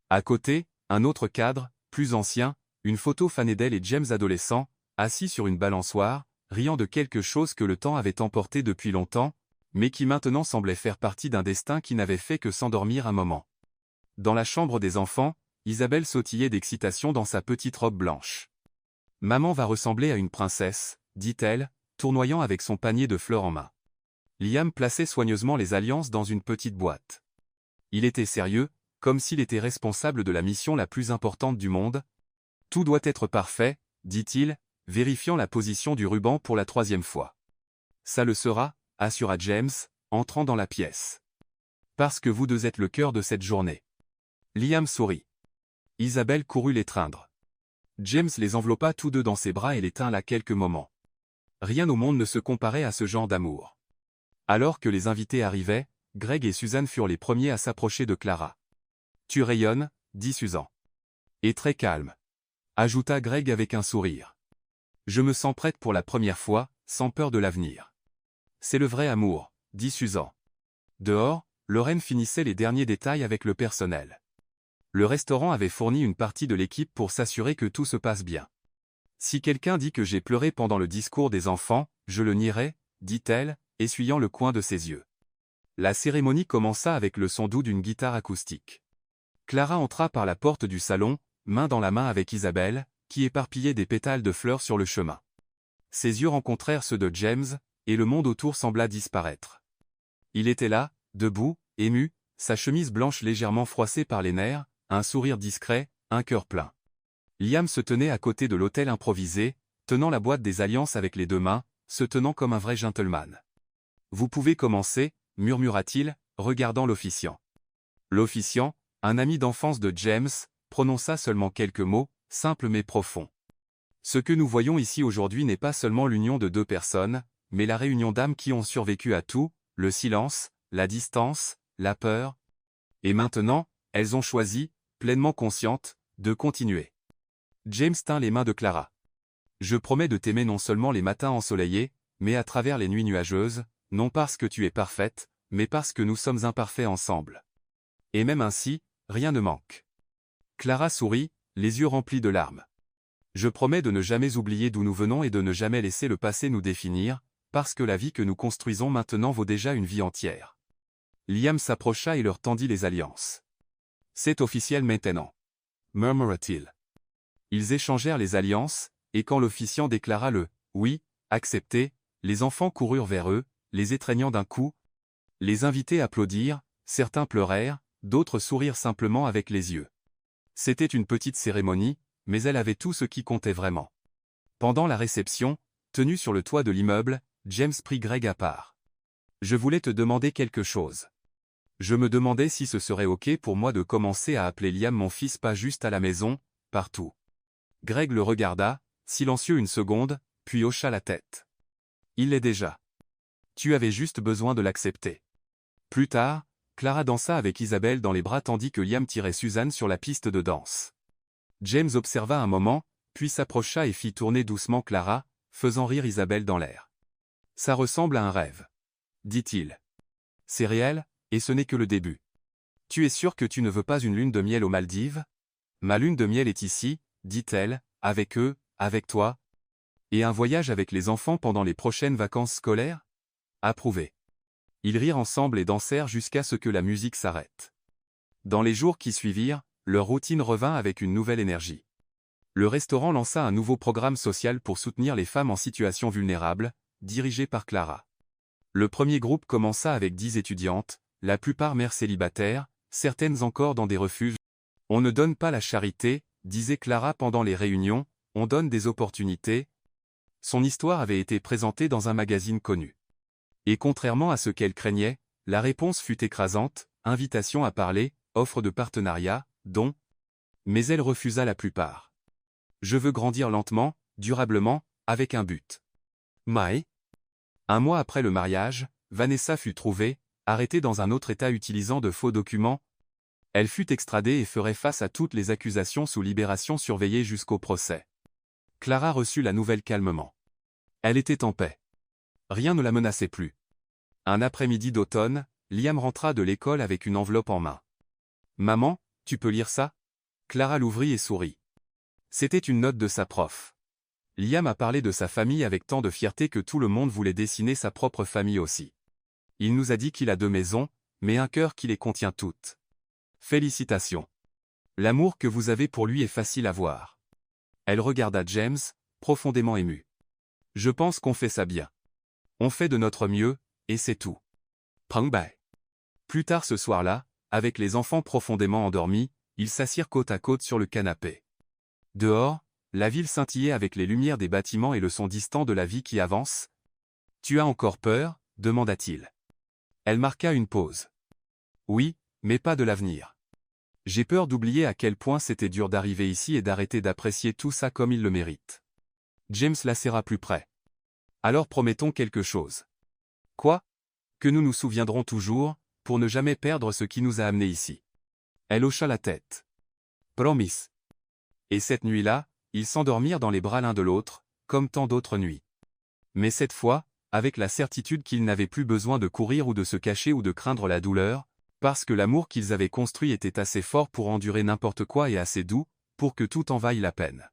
À côté, un autre cadre, plus ancien, une photo fanée d'elle et James adolescent, assis sur une balançoire, riant de quelque chose que le temps avait emporté depuis longtemps, mais qui maintenant semblait faire partie d'un destin qui n'avait fait que s'endormir un moment. Dans la chambre des enfants, Isabelle sautillait d'excitation dans sa petite robe blanche. « Maman va ressembler à une princesse », dit-elle, tournoyant avec son panier de fleurs en main. Liam plaçait soigneusement les alliances dans une petite boîte. Il était sérieux, comme s'il était responsable de la mission la plus importante du monde. « Tout doit être parfait », dit-il, vérifiant la position du ruban pour la 3e fois. « Ça le sera », assura James, entrant dans la pièce. « Parce que vous deux êtes le cœur de cette journée. » Liam sourit. Isabelle courut l'étreindre. James les enveloppa tous deux dans ses bras et les tint là quelques moments. Rien au monde ne se comparait à ce genre d'amour. Alors que les invités arrivaient, Greg et Suzanne furent les premiers à s'approcher de Clara. Tu rayonnes, dit Susan. Et très calme, ajouta Greg avec un sourire. Je me sens prête pour la première fois, sans peur de l'avenir. C'est le vrai amour, dit Susan. Dehors, Lorraine finissait les derniers détails avec le personnel. Le restaurant avait fourni une partie de l'équipe pour s'assurer que tout se passe bien. Si quelqu'un dit que j'ai pleuré pendant le discours des enfants, je le nierai, dit-elle, essuyant le coin de ses yeux. La cérémonie commença avec le son doux d'une guitare acoustique. Clara entra par la porte du salon, main dans la main avec Isabelle, qui éparpillait des pétales de fleurs sur le chemin. Ses yeux rencontrèrent ceux de James, et le monde autour sembla disparaître. Il était là, debout, ému, sa chemise blanche légèrement froissée par les nerfs, un sourire discret, un cœur plein. Liam se tenait à côté de l'autel improvisé, tenant la boîte des alliances avec les deux mains, se tenant comme un vrai gentleman. « Vous pouvez commencer » murmura-t-il, regardant l'officiant. L'officiant, un ami d'enfance de James, prononça seulement quelques mots, simples mais profonds. Ce que nous voyons ici aujourd'hui n'est pas seulement l'union de deux personnes, mais la réunion d'âmes qui ont survécu à tout, le silence, la distance, la peur. Et maintenant, elles ont choisi, pleinement conscientes, de continuer. James tint les mains de Clara. « Je promets de t'aimer non seulement les matins ensoleillés, mais à travers les nuits nuageuses, non parce que tu es parfaite, mais parce que nous sommes imparfaits ensemble. Et même ainsi, rien ne manque. » Clara sourit, les yeux remplis de larmes. « Je promets de ne jamais oublier d'où nous venons et de ne jamais laisser le passé nous définir, parce que la vie que nous construisons maintenant vaut déjà une vie entière. » Liam s'approcha et leur tendit les alliances. « C'est officiel maintenant, » murmura-t-il. Ils échangèrent les alliances, et quand l'officiant déclara le « oui » accepté, les enfants coururent vers eux, les étreignant d'un coup. Les invités applaudirent, certains pleurèrent, d'autres sourirent simplement avec les yeux. C'était une petite cérémonie, mais elle avait tout ce qui comptait vraiment. Pendant la réception, tenue sur le toit de l'immeuble, James prit Greg à part. « Je voulais te demander quelque chose. Je me demandais si ce serait OK pour moi de commencer à appeler Liam mon fils pas juste à la maison, partout. » Greg le regarda, silencieux une seconde, puis hocha la tête. « Il l'est déjà. Tu avais juste besoin de l'accepter. » Plus tard, Clara dansa avec Isabelle dans les bras tandis que Liam tirait Suzanne sur la piste de danse. James observa un moment, puis s'approcha et fit tourner doucement Clara, faisant rire Isabelle dans l'air. « Ça ressemble à un rêve, » dit-il. « C'est réel, et ce n'est que le début. Tu es sûr que tu ne veux pas une lune de miel aux Maldives ? Ma lune de miel est ici, dit-elle, avec eux, avec toi. Et un voyage avec les enfants pendant les prochaines vacances scolaires ? Approuvé. » Ils rirent ensemble et dansèrent jusqu'à ce que la musique s'arrête. Dans les jours qui suivirent, leur routine revint avec une nouvelle énergie. Le restaurant lança un nouveau programme social pour soutenir les femmes en situation vulnérable, dirigé par Clara. Le premier groupe commença avec 10 étudiantes, la plupart mères célibataires, certaines encore dans des refuges. « On ne donne pas la charité, » disait Clara pendant les réunions, « on donne des opportunités. » Son histoire avait été présentée dans un magazine connu. Et contrairement à ce qu'elle craignait, la réponse fut écrasante, invitation à parler, offre de partenariat, don. Mais elle refusa la plupart. « Je veux grandir lentement, durablement, avec un but. » Mai. Un mois après le mariage, Vanessa fut trouvée, arrêtée dans un autre État utilisant de faux documents. Elle fut extradée et ferait face à toutes les accusations sous libération surveillée jusqu'au procès. Clara reçut la nouvelle calmement. Elle était en paix. Rien ne la menaçait plus. Un après-midi d'automne, Liam rentra de l'école avec une enveloppe en main. « Maman, tu peux lire ça ?» Clara l'ouvrit et sourit. C'était une note de sa prof. Liam a parlé de sa famille avec tant de fierté que tout le monde voulait dessiner sa propre famille aussi. Il nous a dit qu'il a 2 maisons, mais un cœur qui les contient toutes. Félicitations. L'amour que vous avez pour lui est facile à voir. Elle regarda James, profondément ému. Je pense qu'on fait ça bien. On fait de notre mieux, et c'est tout. Prang Bai. Plus tard ce soir-là, avec les enfants profondément endormis, ils s'assirent côte à côte sur le canapé. Dehors, la ville scintillait avec les lumières des bâtiments et le son distant de la vie qui avance. « Tu as encore peur ?» demanda-t-il. Elle marqua une pause. « Oui, mais pas de l'avenir. J'ai peur d'oublier à quel point c'était dur d'arriver ici et d'arrêter d'apprécier tout ça comme il le mérite. » James la serra plus près. « Alors promettons quelque chose. » « Quoi ? Que nous nous souviendrons toujours, pour ne jamais perdre ce qui nous a amenés ici. » Elle hocha la tête. Promise. Et cette nuit-là, ils s'endormirent dans les bras l'un de l'autre, comme tant d'autres nuits. Mais cette fois, avec la certitude qu'ils n'avaient plus besoin de courir ou de se cacher ou de craindre la douleur, parce que l'amour qu'ils avaient construit était assez fort pour endurer n'importe quoi et assez doux, pour que tout en vaille la peine.